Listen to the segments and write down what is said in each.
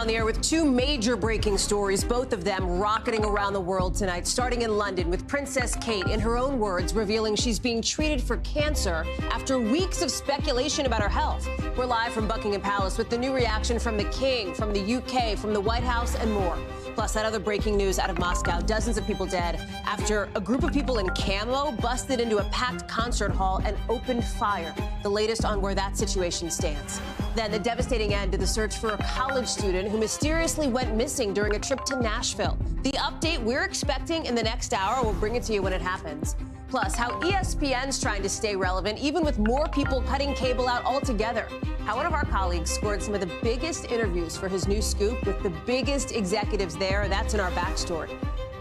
on the air with two major breaking stories, both of them rocketing around the world tonight, starting in London with Princess Kate, in her own words, revealing she's being treated for cancer after weeks of speculation about her health. We're live from Buckingham Palace with the new reaction from the King, from the UK, from the White House, and more. Plus, that other breaking news out of Moscow, dozens of people dead after a group of people in camo busted into a packed concert hall and opened fire. The latest on where that situation stands. Then the devastating end to the search for a college student who mysteriously went missing during a trip to Nashville. The update we're expecting in the next hour, we'll bring it to you when it happens. Plus, how ESPN's trying to stay relevant, even with more people cutting cable out altogether. How one of our colleagues scored some of the biggest interviews for his new scoop with the biggest executives there. That's in our backstory.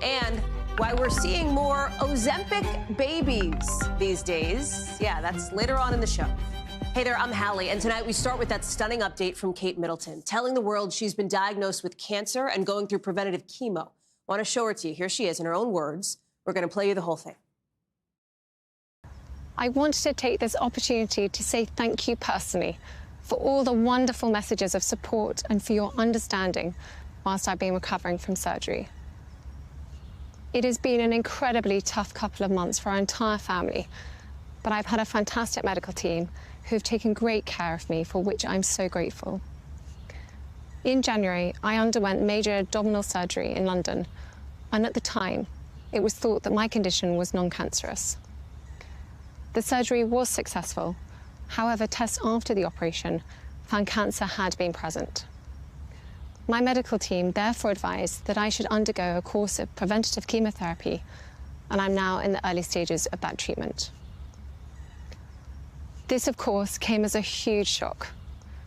And why we're seeing more Ozempic babies these days. Yeah, that's later on in the show. Hey there, I'm Hallie, and tonight we start with that stunning update from Kate Middleton, telling the world she's been diagnosed with cancer and going through preventative chemo. Want to show her to you. Here she is in her own words. We're going to play you the whole thing. I wanted to take this opportunity to say thank you personally for all the wonderful messages of support and for your understanding whilst I've been recovering from surgery. It has been an incredibly tough couple of months for our entire family, but I've had a fantastic medical team who've taken great care of me, for which I'm so grateful. In January, I underwent major abdominal surgery in London, and at the time, it was thought that my condition was non-cancerous. The surgery was successful. However, tests after the operation found cancer had been present. My medical team therefore advised that I should undergo a course of preventative chemotherapy, and I'm now in the early stages of that treatment. This, of course, came as a huge shock,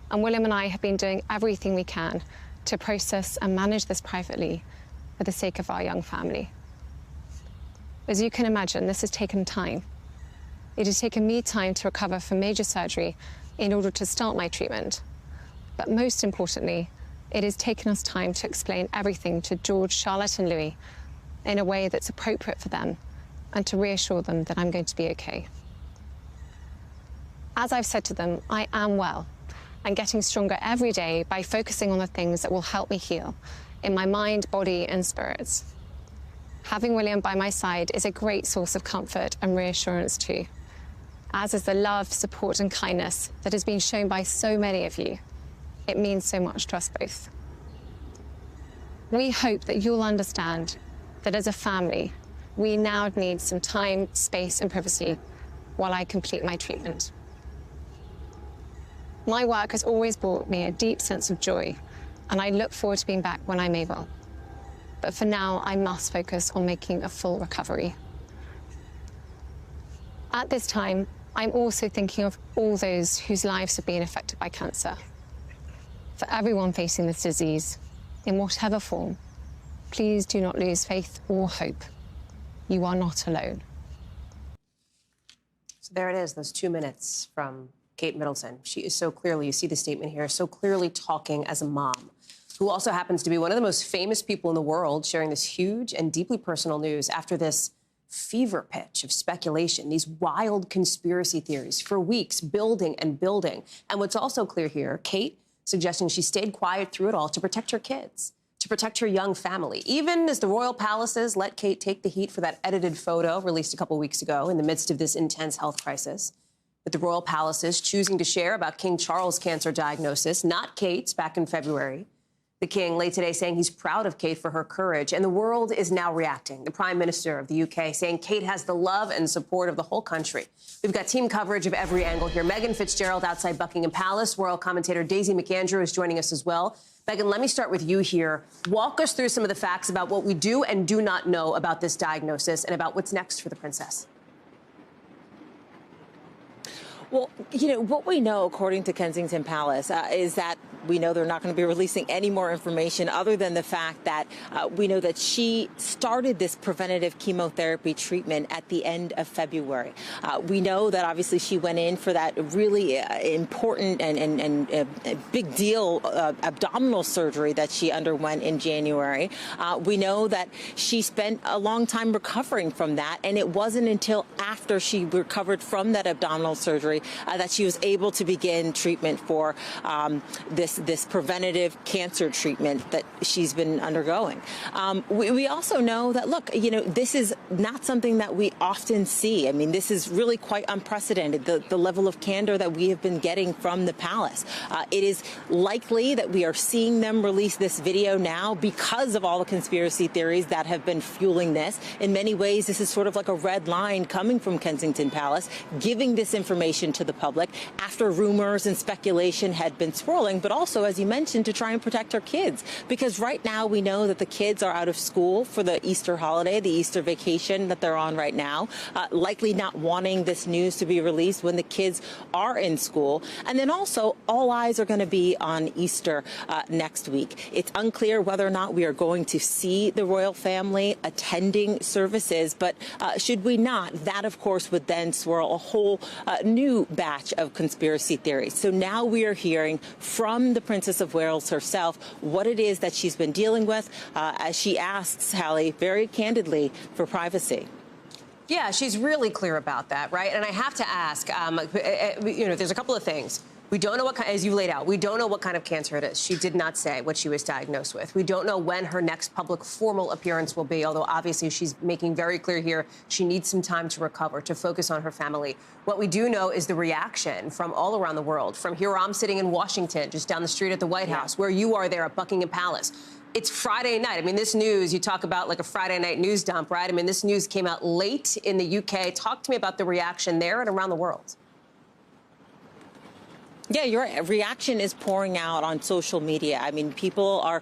and William and I have been doing everything we can to process and manage this privately for the sake of our young family. As you can imagine, this has taken time. It has taken me time to recover from major surgery in order to start my treatment. But most importantly, it has taken us time to explain everything to George, Charlotte, and Louis in a way that's appropriate for them and to reassure them that I'm going to be okay. As I've said to them, I am well and getting stronger every day by focusing on the things that will help me heal in my mind, body, and spirits. Having William by my side is a great source of comfort and reassurance too, as is the love, support, and kindness that has been shown by so many of you. It means so much to us both. We hope that you'll understand that as a family, we now need some time, space, and privacy while I complete my treatment. My work has always brought me a deep sense of joy, and I look forward to being back when I'm able. But for now, I must focus on making a full recovery. At this time, I'm also thinking of all those whose lives have been affected by cancer. For everyone facing this disease, in whatever form, please do not lose faith or hope. You are not alone. So there it is, those 2 minutes from Kate Middleton. She is so clearly, you see the statement here, so clearly talking as a mom, who also happens to be one of the most famous people in the world, sharing this huge and deeply personal news after this fever pitch of speculation, these wild conspiracy theories for weeks, building and building. And what's also clear here, Kate suggesting she stayed quiet through it all to protect her kids, to protect her young family, even as the royal palaces let Kate take the heat for that edited photo released a couple weeks ago in the midst of this intense health crisis. With the royal palaces choosing to share about King Charles' cancer diagnosis, not Kate's, back in February. The King late today saying he's proud of Kate for her courage, and the world is now reacting. The Prime Minister of the UK saying Kate has the love and support of the whole country. We've got team coverage of every angle here. Megan Fitzgerald outside Buckingham Palace. Royal commentator Daisy McAndrew is joining us as well. Megan, let me start with you here. Walk us through some of the facts about what we do and do not know about this diagnosis and about what's next for the princess. Well, you know, what we know, according to Kensington Palace, is that we know they're not going to be releasing any more information other than the fact that we know that she started this preventative chemotherapy treatment at the end of February. We know that obviously she went in for that really important and big deal abdominal surgery that she underwent in January. We know that she spent a long time recovering from that, and it wasn't until after she recovered from that abdominal surgery story, that she was able to begin treatment for this preventative cancer treatment that she's been undergoing. We also know that, look, this is not something that we often see. I mean, this is really quite unprecedented, the level of candor that we have been getting from the palace. It is likely that we are seeing them release this video now because of all the conspiracy theories that have been fueling this. In many ways, this is sort of like a red line coming from Kensington Palace, giving this information to the public after rumors and speculation had been swirling, but also, as you mentioned, to try and protect our kids. Because right now we know that the kids are out of school for the Easter holiday, the Easter vacation that they're on right now, likely not wanting this news to be released when the kids are in school. And then also, all eyes are going to be on Easter next week. It's unclear whether or not we are going to see the royal family attending services, but should we not, that of course would then swirl a whole new batch of conspiracy theories. So now we are hearing from the Princess of Wales herself what it is that she's been dealing with as she asks Hallie very candidly for privacy. Yeah, she's really clear about that, right? And I have to ask, there's a couple of things. We don't know what kind, as you laid out, we don't know what kind of cancer it is. She did not say what she was diagnosed with. We don't know when her next public formal appearance will be, although obviously she's making very clear here she needs some time to recover, to focus on her family. What we do know is the reaction from all around the world. From here, I'm sitting in Washington, just down the street at the White House, where you are there at Buckingham Palace. It's Friday night. I mean, this news, you talk about like a Friday night news dump, right? I mean, this news came out late in the UK. Talk to me about the reaction there and around the world. Yeah, your reaction is pouring out on social media. I mean, people are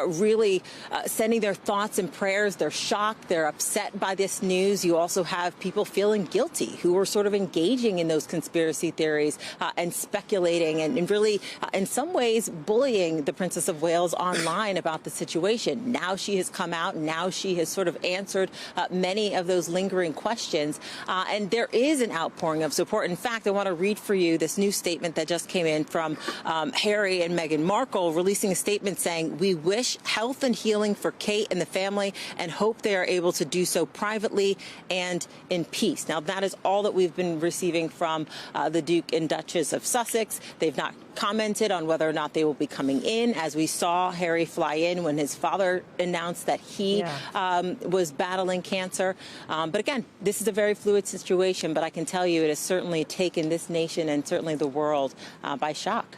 really sending their thoughts and prayers. They're shocked. They're upset by this news. You also have people feeling guilty who are sort of engaging in those conspiracy theories and speculating and really, in some ways, bullying the Princess of Wales online about the situation. Now she has come out. Now she has sort of answered many of those lingering questions. And there is an outpouring of support. In fact, I want to read for you this new statement that just came in from Harry and Meghan Markle, releasing a statement saying, "We wish health and healing for Kate and the family and hope they are able to do so privately and in peace." Now, that is all that we've been receiving from the Duke and Duchess of Sussex. They've not commented on whether or not they will be coming in. As we saw Harry fly in when his father announced that he was battling cancer. But again, this is a very fluid situation, but I can tell you it has certainly taken this nation and certainly the world by shock.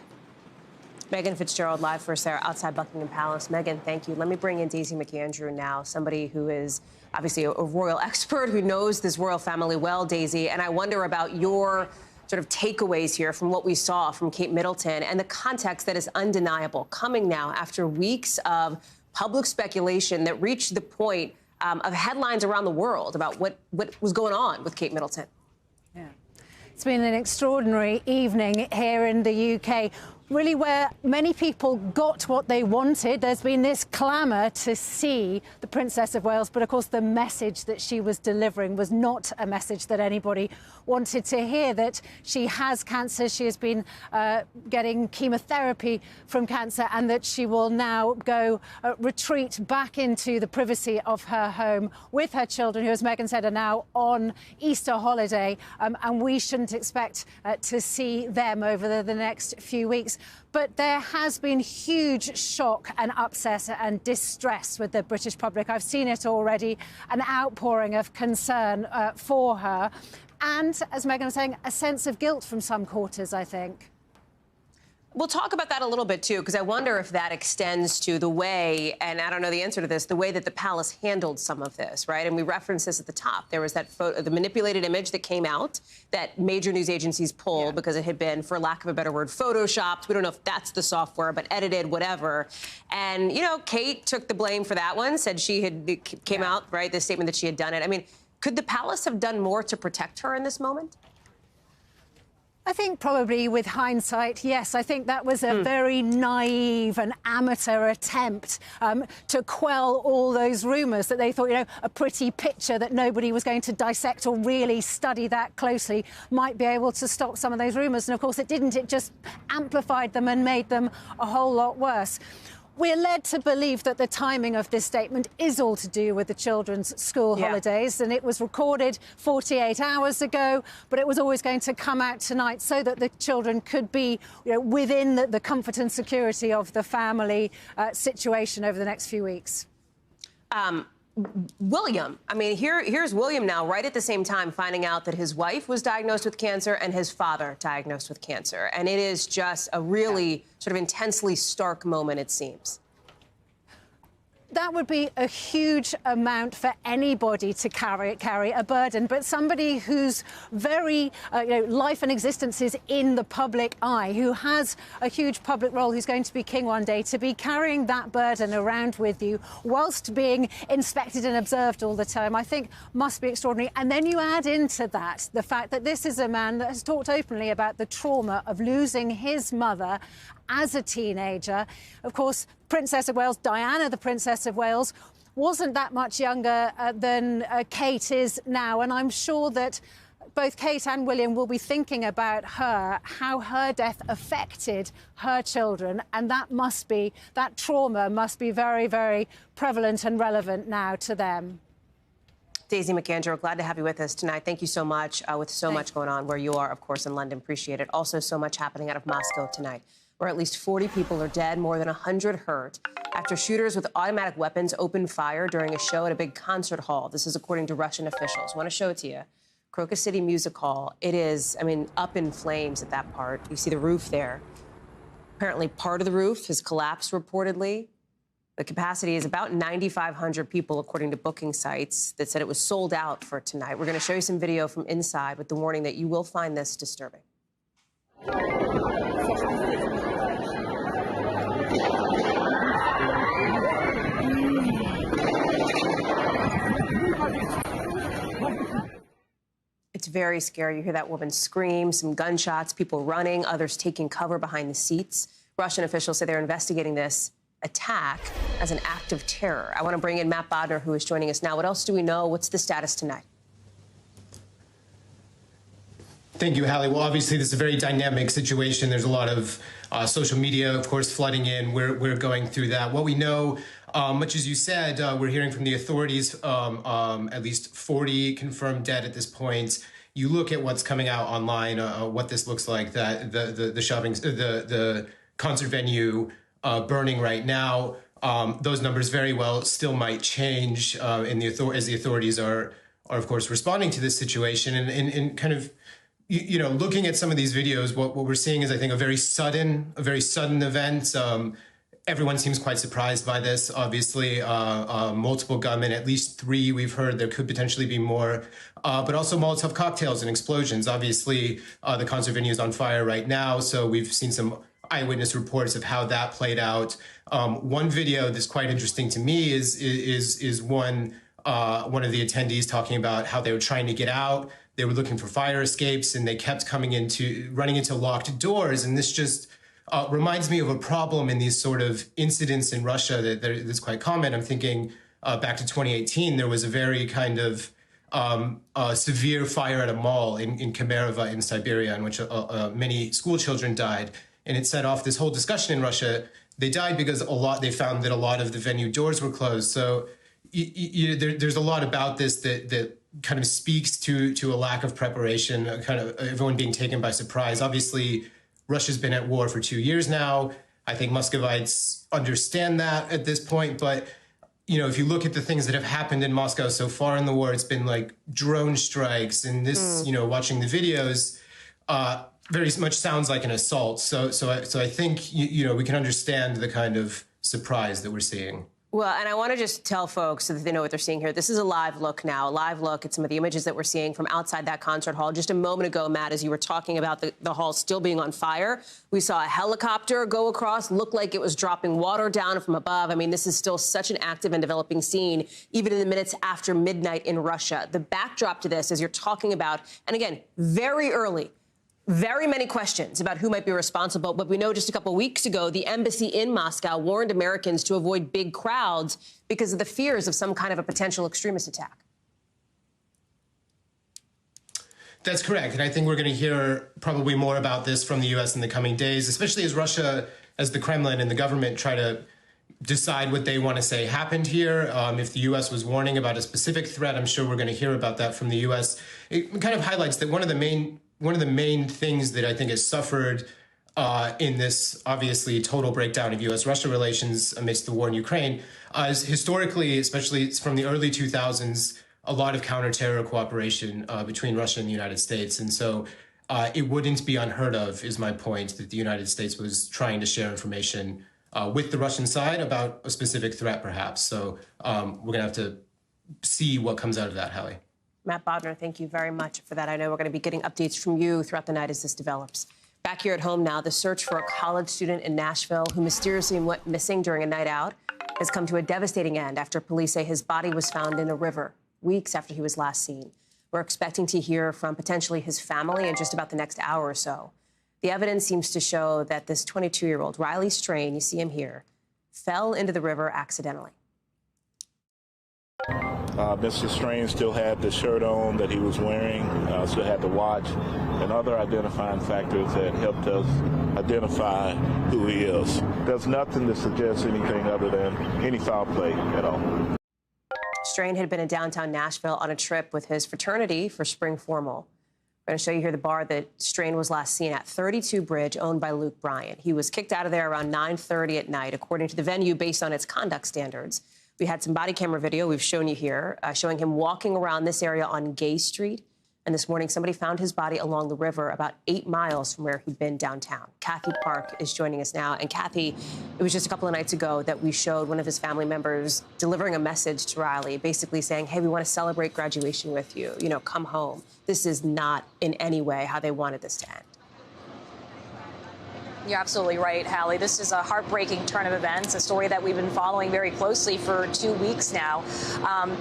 Megan Fitzgerald live for us there outside Buckingham Palace. Megan, thank you. Let me bring in Daisy McAndrew now, somebody who is obviously a royal expert who knows this royal family well, Daisy. And I wonder about your sort of takeaways here from what we saw from Kate Middleton and the context that is undeniable coming now after weeks of public speculation that reached the point of headlines around the world about what was going on with Kate Middleton. Yeah. It's been an extraordinary evening here in the UK, really where many people got what they wanted. There's been this clamour to see the Princess of Wales, but of course the message that she was delivering was not a message that anybody wanted to hear, that she has cancer, she has been getting chemotherapy from cancer, and that she will now go retreat back into the privacy of her home with her children, who, as Meghan said, are now on Easter holiday, and we shouldn't expect to see them over the next few weeks. But there has been huge shock and upset and distress with the British public. I've seen it already, an outpouring of concern for her. And, as Meghan was saying, a sense of guilt from some quarters, I think. We'll talk about that a little bit, too, because I wonder if that extends to the way, and I don't know the answer to this, the way that the palace handled some of this, right? And we referenced this at the top. There was that photo, the manipulated image that came out that major news agencies pulled because it had been, for lack of a better word, photoshopped. We don't know if that's the software, but edited, whatever. And, you know, Kate took the blame for that one, said she had came out, right, the statement that she had done it. I mean, could the palace have done more to protect her in this moment? I think probably with hindsight, yes. I think that was a very naive and amateur attempt to quell all those rumours that they thought, you know, a pretty picture that nobody was going to dissect or really study that closely might be able to stop some of those rumours. And, of course, it didn't. It just amplified them and made them a whole lot worse. We're led to believe that the timing of this statement is all to do with the children's school holidays, and it was recorded 48 hours ago, but it was always going to come out tonight so that the children could be within the comfort and security of the family situation over the next few weeks. William, I mean, here's William now, right at the same time, finding out that his wife was diagnosed with cancer and his father diagnosed with cancer. And it is just a really sort of intensely stark moment, it seems. That would be a huge amount for anybody to carry a burden, but somebody whose very life and existence is in the public eye, who has a huge public role, who's going to be king one day, to be carrying that burden around with you whilst being inspected and observed all the time, I think must be extraordinary. And then you add into that the fact that this is a man that has talked openly about the trauma of losing his mother as a teenager. Of course, Princess of Wales, Diana, the Princess of Wales, wasn't that much younger than Kate is now. And I'm sure that both Kate and William will be thinking about her, how her death affected her children. And that trauma must be very, very prevalent and relevant now to them. Daisy McAndrew, glad to have you with us tonight. Thank you so much with so much going on where you are, of course, in London. Appreciate it. Also, so much happening out of Moscow tonight, where at least 40 people are dead, more than 100 hurt, after shooters with automatic weapons opened fire during a show at a big concert hall. This is according to Russian officials. I want to show it to you. Crocus City Music Hall. It is, I mean, up in flames at that part. You see the roof there. Apparently, part of the roof has collapsed reportedly. The capacity is about 9,500 people, according to booking sites that said it was sold out for tonight. We're going to show you some video from inside with the warning that you will find this disturbing. It's very scary. You hear that woman scream, some gunshots, people running, others taking cover behind the seats. Russian officials say they're investigating this attack as an act of terror. I want to bring in Matt Bodner, who is joining us now. What else do we know? What's the status tonight? Thank you, Hallie. Well, obviously, this is a very dynamic situation. There's a lot of social media, of course, flooding in. We're going through that. What we know, much as you said, we're hearing from the authorities, at least 40 confirmed dead at this point. You look at what's coming out online, what this looks like, that the concert venue burning right now. Those numbers very well still might change as the authorities are of course responding to this situation and kind of looking at some of these videos. What we're seeing is, I think, a very sudden event. Everyone seems quite surprised by this. Obviously, multiple gunmen, at least 3 we've heard. There could potentially be more, but also Molotov cocktails and explosions. Obviously, the concert venue is on fire right now, so we've seen some eyewitness reports of how that played out. One video that's quite interesting to me is one of the attendees talking about how they were trying to get out. They were looking for fire escapes, and they kept running into locked doors. And this just reminds me of a problem in these sort of incidents in Russia that's quite common. I'm thinking back to 2018, there was a very kind of severe fire at a mall in Kemerovo in Siberia, in which many school children died. And it set off this whole discussion in Russia. They died because they found that a lot of the venue doors were closed. So there's a lot about this that kind of speaks to a lack of preparation, kind of everyone being taken by surprise. Obviously, Russia's been at war for 2 years now. I think Muscovites understand that at this point. But, if you look at the things that have happened in Moscow so far in the war, it's been like drone strikes. And this, watching the videos, very much sounds like an assault. So I think, we can understand the kind of surprise that we're seeing. Well, and I want to just tell folks so that they know what they're seeing here. This is a live look now, a live look at some of the images that we're seeing from outside that concert hall. Just a moment ago, Matt, as you were talking about the hall still being on fire, we saw a helicopter go across, looked like it was dropping water down from above. I mean, this is still such an active and developing scene, even in the minutes after midnight in Russia. The backdrop to this, as you're talking about, and again, very early, very many questions about who might be responsible. But we know just a couple weeks ago, the embassy in Moscow warned Americans to avoid big crowds because of the fears of some kind of a potential extremist attack. That's correct. And I think we're going to hear probably more about this from the U.S. in the coming days, especially as Russia, as the Kremlin and the government try to decide what they want to say happened here. If the U.S. was warning about a specific threat, I'm sure we're going to hear about that from the U.S. It kind of highlights that one of the main things that I think has suffered in this obviously total breakdown of U.S.-Russia relations amidst the war in Ukraine is historically, especially from the early 2000s, a lot of counterterror cooperation between Russia and the United States. And so it wouldn't be unheard of, is my point, that the United States was trying to share information with the Russian side about a specific threat, perhaps. So we're going to have to see what comes out of that, Hallie. Matt Bodner, thank you very much for that. I know we're going to be getting updates from you throughout the night as this develops. Back here at home now, the search for a college student in Nashville who mysteriously went missing during a night out has come to a devastating end after police say his body was found in a river weeks after he was last seen. We're expecting to hear from potentially his family in just about the next hour or so. The evidence seems to show that this 22-year-old, Riley Strain, you see him here, fell into the river accidentally. Mr. Strain still had the shirt on that he was wearing, still had the watch, and other identifying factors that helped us identify who he is. There's nothing to suggest anything other than any foul play at all. Strain had been in downtown Nashville on a trip with his fraternity for spring formal. I'm going to show you here the bar that Strain was last seen at, 32 Bridge, owned by Luke Bryant. He was kicked out of there around 9:30 at night, according to the venue, based on its conduct standards. We had some body camera video we've shown you here, showing him walking around this area on Gay Street. And this morning, somebody found his body along the river about 8 miles from where he'd been downtown. Kathy Park is joining us now. And Kathy, it was just a couple of nights ago that we showed one of his family members delivering a message to Riley, basically saying, hey, we want to celebrate graduation with you. You know, come home. This is not in any way how they wanted this to end. You're absolutely right, Hallie. This is a heartbreaking turn of events, a story that we've been following very closely for 2 weeks now.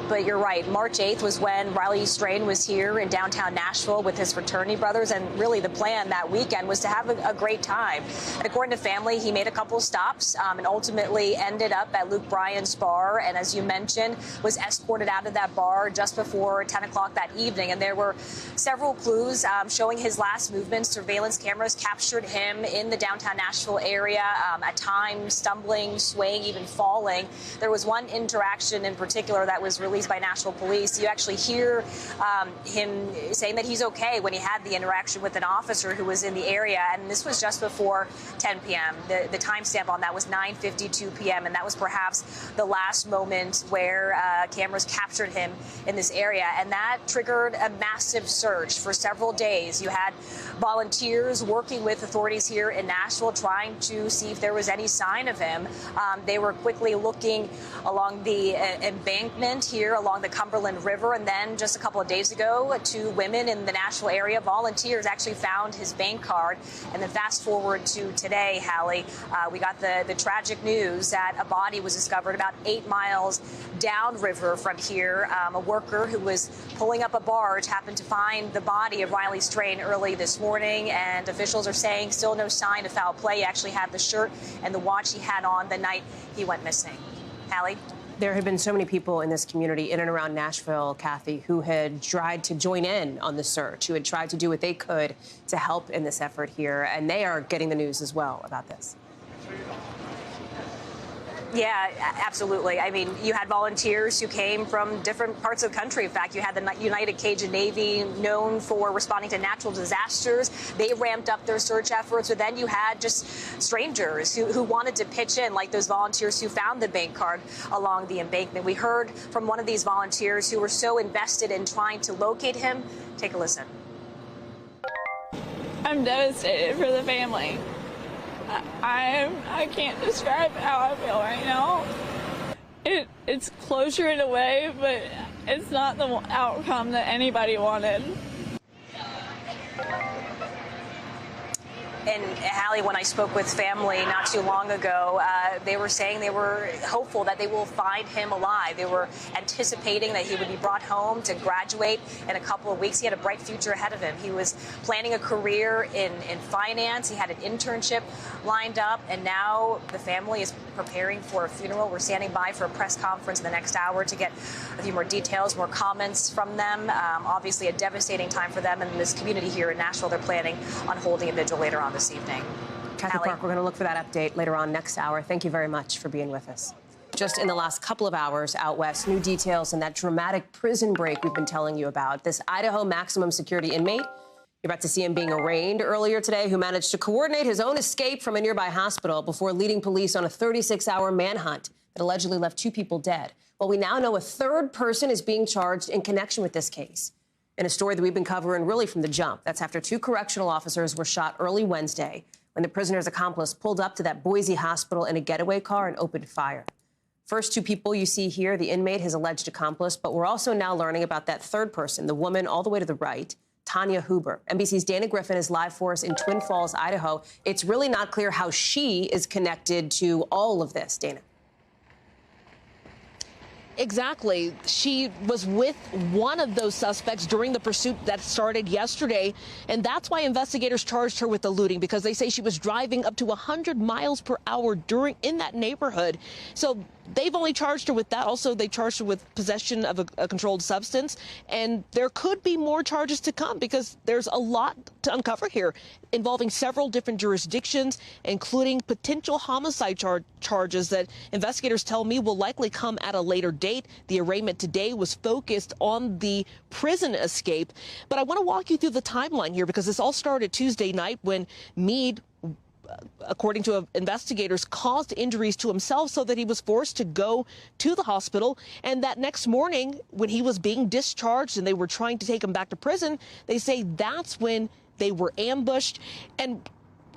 But you're right. March 8th was when Riley Strain was here in downtown Nashville with his fraternity brothers. And really the plan that weekend was to have a great time. And according to family, he made a couple stops and ultimately ended up at Luke Bryant's bar. And as you mentioned, was escorted out of that bar just before 10 o'clock that evening. And there were several clues showing his last movements. Surveillance cameras captured him in the downtown Nashville area, at times stumbling, swaying, even falling. There was one interaction in particular that was released by Nashville police. You actually hear him saying that he's okay when he had the interaction with an officer who was in the area, and this was just before 10 p.m. The timestamp on that was 9:52 p.m., and that was perhaps the last moment where cameras captured him in this area, and that triggered a massive search for several days. You had volunteers working with authorities here in Nashville trying to see if there was any sign of him. They were quickly looking along the embankment here along the Cumberland River, and then just a couple of days ago, 2 women in the Nashville area, volunteers, actually found his bank card. And then fast forward to today, Hallie, we got the tragic news that a body was discovered about 8 miles downriver from here. A worker who was pulling up a barge happened to find the body of Riley Strain early this morning, and officials are saying still no sign of foul play. He actually had the shirt and the watch he had on the night he went missing. Hallie? There have been so many people in this community in and around Nashville, Kathy, who had tried to join in on the search, who had tried to do what they could to help in this effort here, and they are getting the news as well about this. Yeah, absolutely. I mean, you had volunteers who came from different parts of the country. In fact, you had the United Cajun Navy, known for responding to natural disasters. They ramped up their search efforts. But then you had just strangers who wanted to pitch in, like those volunteers who found the bank card along the embankment. We heard from one of these volunteers who were so invested in trying to locate him. Take a listen. I'm devastated for the family. I can't describe how I feel right now. It's closure in a way, but it's not the outcome that anybody wanted. And Hallie, when I spoke with family not too long ago, they were saying they were hopeful that they will find him alive. They were anticipating that he would be brought home to graduate in a couple of weeks. He had a bright future ahead of him. He was planning a career in finance. He had an internship lined up, and now the family is preparing for a funeral. We're standing by for a press conference in the next hour to get a few more details, more comments from them. Obviously, a devastating time for them and this community here in Nashville. They're planning on holding a vigil later on this evening. Kathy Park, we're going to look for that update later on next hour. Thank you very much for being with us. Just in the last couple of hours out west, new details in that dramatic prison break we've been telling you about. This Idaho maximum security inmate, you're about to see him being arraigned earlier today, who managed to coordinate his own escape from a nearby hospital before leading police on a 36-hour manhunt that allegedly left 2 people dead. Well, we now know a 3rd person is being charged in connection with this case. In a story that we've been covering really from the jump. That's after 2 correctional officers were shot early Wednesday when the prisoner's accomplice pulled up to that Boise hospital in a getaway car and opened fire. First 2 people you see here, the inmate, his alleged accomplice, but we're also now learning about that 3rd person, the woman all the way to the right, Tanya Huber. NBC's Dana Griffin is live for us in Twin Falls, Idaho. It's really not clear how she is connected to all of this, Dana. Exactly. She was with one of those suspects during the pursuit that started yesterday, and that's why investigators charged her with eluding, because they say she was driving up to 100 miles per hour in that neighborhood. So they've only charged her with that. Also, they charged her with possession of a controlled substance, and there could be more charges to come because there's a lot to uncover here involving several different jurisdictions, including potential homicide charges that investigators tell me will likely come at a later date. The arraignment today was focused on the prison escape. But I want to walk you through the timeline here because this all started Tuesday night when Meade, according to investigators, caused injuries to himself so that he was forced to go to the hospital. And that next morning, when he was being discharged and they were trying to take him back to prison, they say that's when they were ambushed. And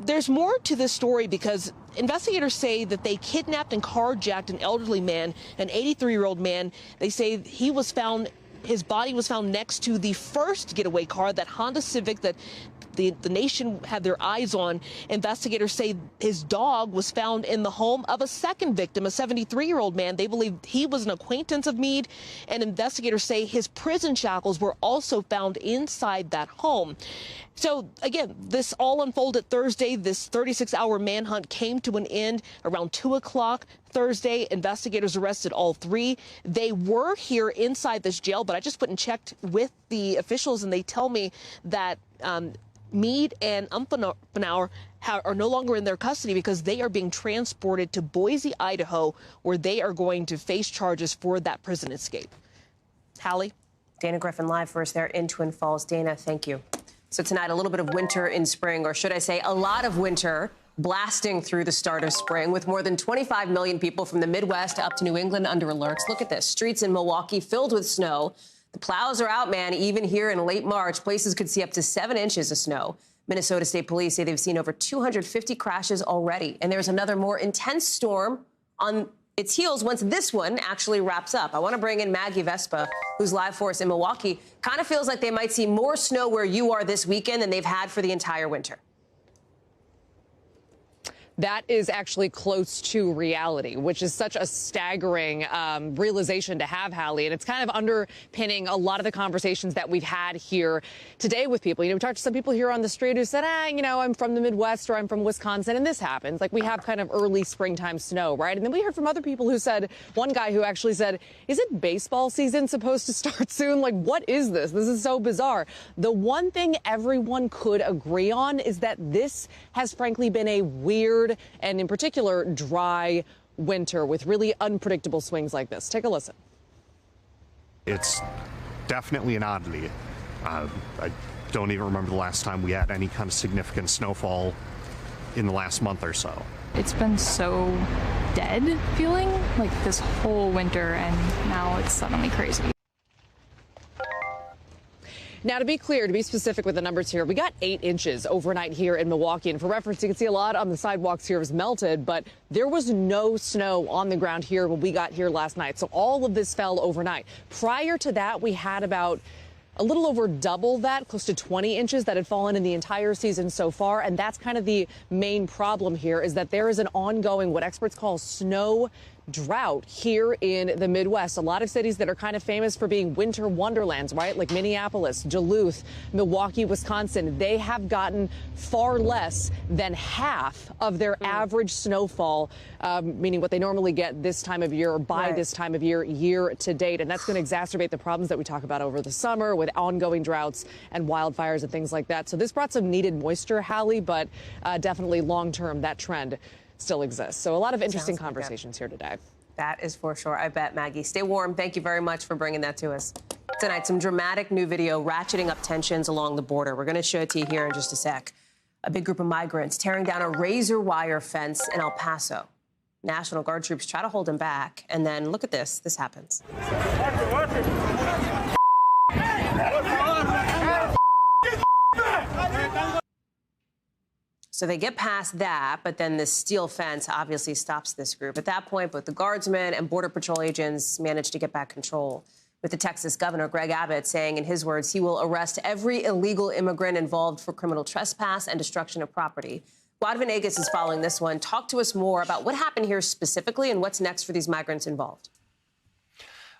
there's more to this story because investigators say that they kidnapped and carjacked an elderly man, an 83-year-old man. They say his body was found next to the first getaway car, that Honda Civic that the nation had their eyes on. Investigators say his dog was found in the home of a second victim, a 73-year-old man. They believe he was an acquaintance of Meade, and investigators say his prison shackles were also found inside that home. So, again, this all unfolded Thursday. This 36-hour manhunt came to an end around 2 o'clock Thursday. Investigators arrested all 3. They were here inside this jail, but I just went and checked with the officials, and they tell me that Meade and Umpenauer are no longer in their custody because they are being transported to Boise, Idaho, where they are going to face charges for that prison escape. Hallie? Dana Griffin live for us there in Twin Falls. Dana, thank you. So tonight, a little bit of winter in spring, or should I say a lot of winter blasting through the start of spring, with more than 25 million people from the Midwest up to New England under alerts. Look at this. Streets in Milwaukee filled with snow. The plows are out, man. Even here in late March, places could see up to 7 inches of snow. Minnesota State Police say they've seen over 250 crashes already. And there's another more intense storm on its heels once this one actually wraps up. I want to bring in Maggie Vespa, who's live for us in Milwaukee. Kind of feels like they might see more snow where you are this weekend than they've had for the entire winter. That is actually close to reality, which is such a staggering realization to have, Hallie. And it's kind of underpinning a lot of the conversations that we've had here today with people. You know, we talked to some people here on the street who said, you know, I'm from the Midwest or I'm from Wisconsin, and this happens. Like, we have kind of early springtime snow, right? And then we heard from other people who said, one guy who actually said, isn't baseball season supposed to start soon? Like, what is this? This is so bizarre. The one thing everyone could agree on is that this has frankly been a weird and in particular dry winter with really unpredictable swings like this. Take a listen. It's definitely an oddity. I don't even remember the last time we had any kind of significant snowfall in the last month or so. It's been so dead feeling like this whole winter, and now it's suddenly crazy. Now, to be clear, to be specific with the numbers here, we got 8 inches overnight here in Milwaukee. And for reference, you can see a lot on the sidewalks here is melted, but there was no snow on the ground here when we got here last night. So all of this fell overnight. Prior to that, we had about a little over double that, close to 20 inches that had fallen in the entire season so far. And that's kind of the main problem here, is that there is an ongoing, what experts call snow drought here in the Midwest. A lot of cities that are kind of famous for being winter wonderlands, right? Like Minneapolis, Duluth, Milwaukee, Wisconsin. They have gotten far less than half of their average snowfall, meaning what they normally get this time of year or by this time of year to date. And that's going to exacerbate the problems that we talk about over the summer with ongoing droughts and wildfires and things like that. So this brought some needed moisture, Hallie, but definitely long term, that trend still exists. So a lot of interesting conversations here today. That is for sure. I bet, Maggie. Stay warm. Thank you very much for bringing that to us. Tonight, some dramatic new video ratcheting up tensions along the border. We're going to show it to you here in just a sec. A big group of migrants tearing down a razor wire fence in El Paso. National Guard troops try to hold him back. And then look at this. This happens. So they get past that, but then this steel fence obviously stops this group. At that point, both the guardsmen and Border Patrol agents managed to get back control, with the Texas governor, Greg Abbott, saying in his words, he will arrest every illegal immigrant involved for criminal trespass and destruction of property. Guad Venegas is following this one. Talk to us more about what happened here specifically and what's next for these migrants involved.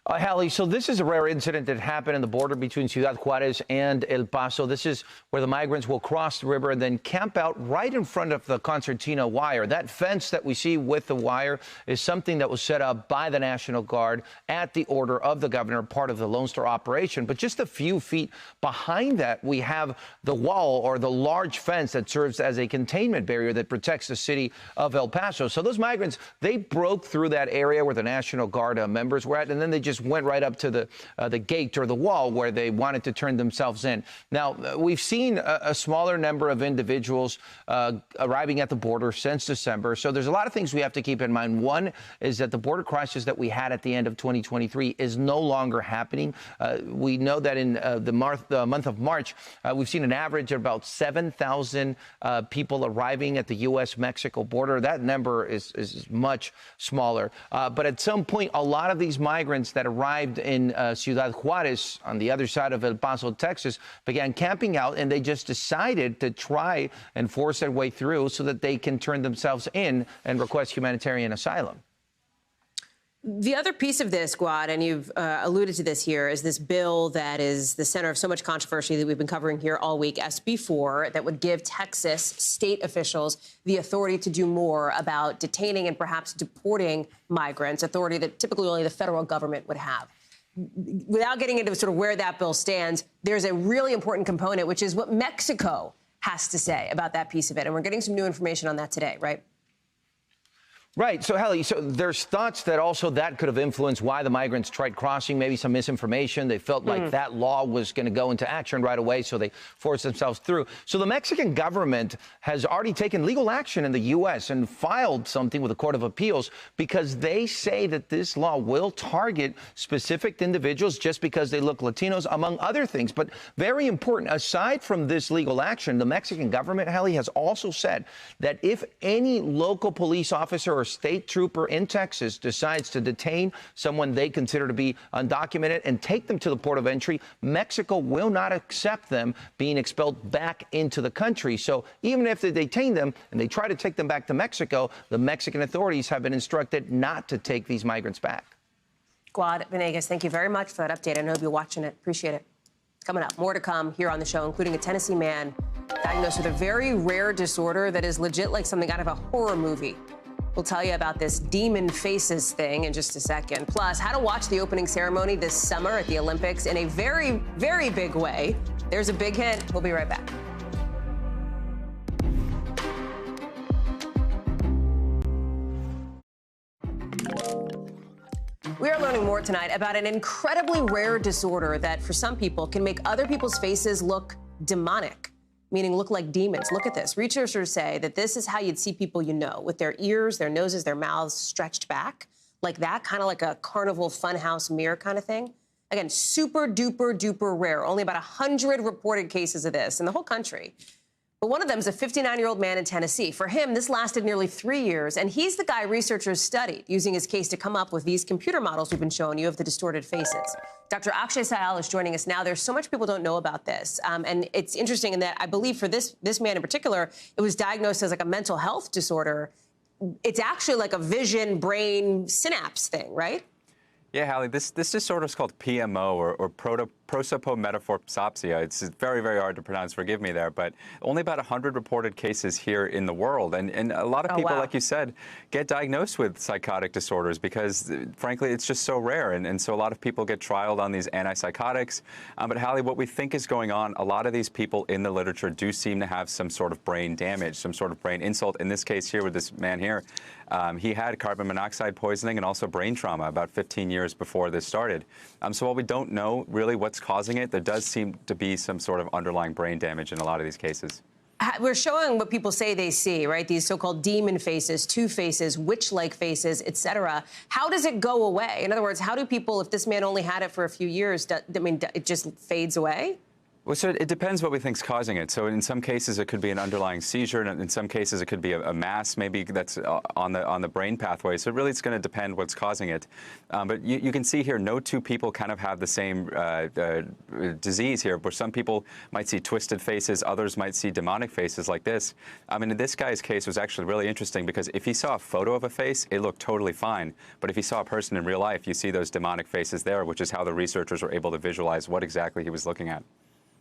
Hallie, so this is a rare incident that happened in the border between Ciudad Juarez and El Paso. This is where the migrants will cross the river and then camp out right in front of the concertina wire. That fence that we see with the wire is something that was set up by the National Guard at the order of the governor, part of the Lone Star operation. But just a few feet behind that, we have the wall or the large fence that serves as a containment barrier that protects the city of El Paso. So those migrants, they broke through that area where the National Guard members were at, and then they just went right up to the gate or the wall where they wanted to turn themselves in. Now, we've seen a smaller number of individuals arriving at the border since December. So there's a lot of things we have to keep in mind. One is that the border crisis that we had at the end of 2023 is no longer happening. We know that in the month of March, we've seen an average of about 7,000 people arriving at the U.S.-Mexico border. That number is much smaller. But at some point, a lot of these migrants that arrived in Ciudad Juarez on the other side of El Paso, Texas, began camping out, and they just decided to try and force their way through so that they can turn themselves in and request humanitarian asylum. The other piece of this, Guad, and you've alluded to this here, is this bill that is the center of so much controversy that we've been covering here all week, SB 4, that would give Texas state officials the authority to do more about detaining and perhaps deporting migrants, authority that typically only the federal government would have. Without getting into sort of where that bill stands, there's a really important component, which is what Mexico has to say about that piece of it. And we're getting some new information on that today, right? Right. So, Hallie, so there's thoughts that also that could have influenced why the migrants tried crossing, maybe some misinformation. They felt like that law was going to go into action right away, so they forced themselves through. So the Mexican government has already taken legal action in the U.S. and filed something with the Court of Appeals because they say that this law will target specific individuals just because they look Latinos, among other things. But very important, aside from this legal action, the Mexican government, Hallie, has also said that if any local police officer or state trooper in Texas decides to detain someone they consider to be undocumented and take them to the port of entry, Mexico will not accept them being expelled back into the country. So even if they detain them and they try to take them back to Mexico, the Mexican authorities have been instructed not to take these migrants back. Guad Venegas, thank you very much for that update. I know you'll be watching it. Appreciate it. Coming up, more to come here on the show, including a Tennessee man diagnosed with a very rare disorder that is legit like something out of a horror movie. We'll tell you about this demon faces thing in just a second. Plus, how to watch the opening ceremony this summer at the Olympics in a very, very big way. There's a big hint. We'll be right back. We are learning more tonight about an incredibly rare disorder that, for some people, can make other people's faces look demonic, meaning look like demons. Look at this. Researchers say that this is how you'd see people you know, with their ears, their noses, their mouths stretched back, like that, kind of like a carnival funhouse mirror kind of thing. Again, super duper duper rare. Only about 100 reported cases of this in the whole country. But one of them is a 59-year-old man in Tennessee. For him, this lasted nearly 3 years, and he's the guy researchers studied, using his case to come up with these computer models we've been showing you of the distorted faces. Dr. Akshay Sayal is joining us now. There's so much people don't know about this, and it's interesting in that I believe for this man in particular, it was diagnosed as like a mental health disorder. it's actually like a vision brain synapse thing, right? Yeah, Hallie, this disorder is called PMO, or prosopometaphopsia. It's very, very hard to pronounce. Forgive me there, but only about 100 reported cases here in the world. And a lot of people, like you said, get diagnosed with psychotic disorders because, frankly, it's just so rare. And so a lot of people get trialed on these antipsychotics. But, Hallie, what we think is going on, a lot of these people in the literature do seem to have some sort of brain damage, some sort of brain insult. In this case here with this man here, he had carbon monoxide poisoning and also brain trauma about 15 years before this started. So while we don't know really what's causing it, there does seem to be some sort of underlying brain damage in a lot of these cases. We're showing what people say they see, right? These so-called demon faces, two faces, witch-like faces, et cetera. How does it go away? In other words, how do people, if this man only had it for a few years, it just fades away? Well, so it depends what we think is causing it. So in some cases, it could be an underlying seizure, and in some cases, it could be a mass maybe that's on the brain pathway. So really, it's going to depend what's causing it. But you can see here, no two people kind of have the same disease here, where some people might see twisted faces, others might see demonic faces like this. I mean, in this guy's case, was actually really interesting because if he saw a photo of a face, it looked totally fine. But if he saw a person in real life, you see those demonic faces there, which is how the researchers were able to visualize what exactly he was looking at.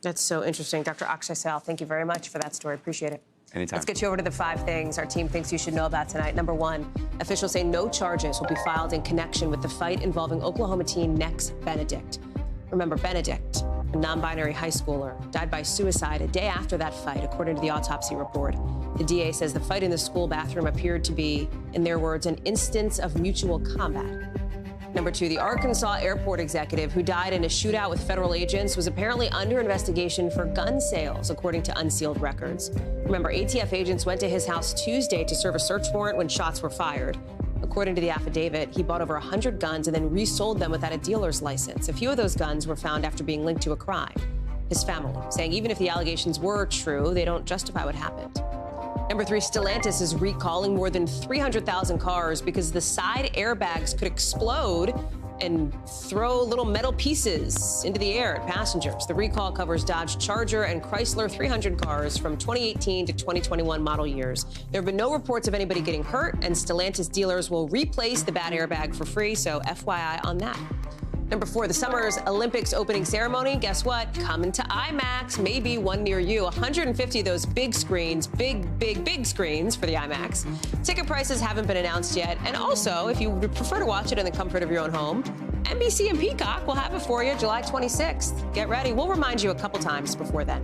That's so interesting. Dr. Akshay Sal, thank you very much for that story. Appreciate it. Anytime. Let's get you over to the 5 things our team thinks you should know about tonight. Number 1, officials say no charges will be filed in connection with the fight involving Oklahoma teen Nex Benedict. Remember, Benedict, a non-binary high schooler, died by suicide a day after that fight, according to the autopsy report. The DA says the fight in the school bathroom appeared to be, in their words, an instance of mutual combat. Number 2, the Arkansas airport executive who died in a shootout with federal agents was apparently under investigation for gun sales, according to unsealed records. Remember, ATF agents went to his house Tuesday to serve a search warrant when shots were fired. According to the affidavit, he bought over 100 guns and then resold them without a dealer's license. A few of those guns were found after being linked to a crime. His family saying even if the allegations were true, they don't justify what happened. Number 3, Stellantis is recalling more than 300,000 cars because the side airbags could explode and throw little metal pieces into the air at passengers. The recall covers Dodge Charger and Chrysler 300 cars from 2018 to 2021 model years. There have been no reports of anybody getting hurt, and Stellantis dealers will replace the bad airbag for free, so FYI on that. Number 4, the summer's Olympics opening ceremony. Guess what? Coming to IMAX, maybe one near you. 150 of those big screens, big screens for the IMAX. Ticket prices haven't been announced yet. And also, if you would prefer to watch it in the comfort of your own home, NBC and Peacock will have it for you July 26th. Get ready. We'll remind you a couple times before then.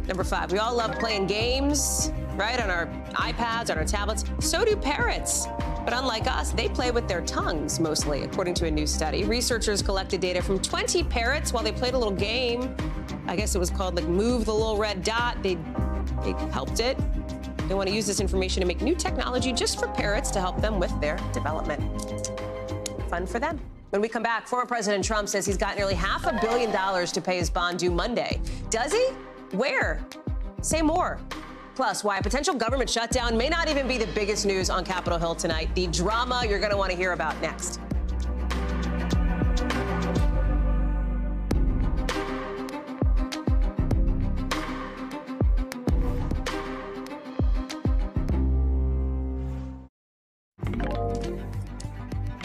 Number 5, we all love playing games, right, on our iPads, on our tablets. So do parrots. But unlike us, they play with their tongues mostly, according to a new study. Researchers collected data from 20 parrots while they played a little game. I guess it was called, like, Move the Little Red Dot. They helped it. They want to use this information to make new technology just for parrots to help them with their development. Fun for them. When we come back, former President Trump says he's got nearly $500 million to pay his bond due Monday. Does he? Where? Say more. Plus, why a potential government shutdown may not even be the biggest news on Capitol Hill tonight. The drama you're going to want to hear about next.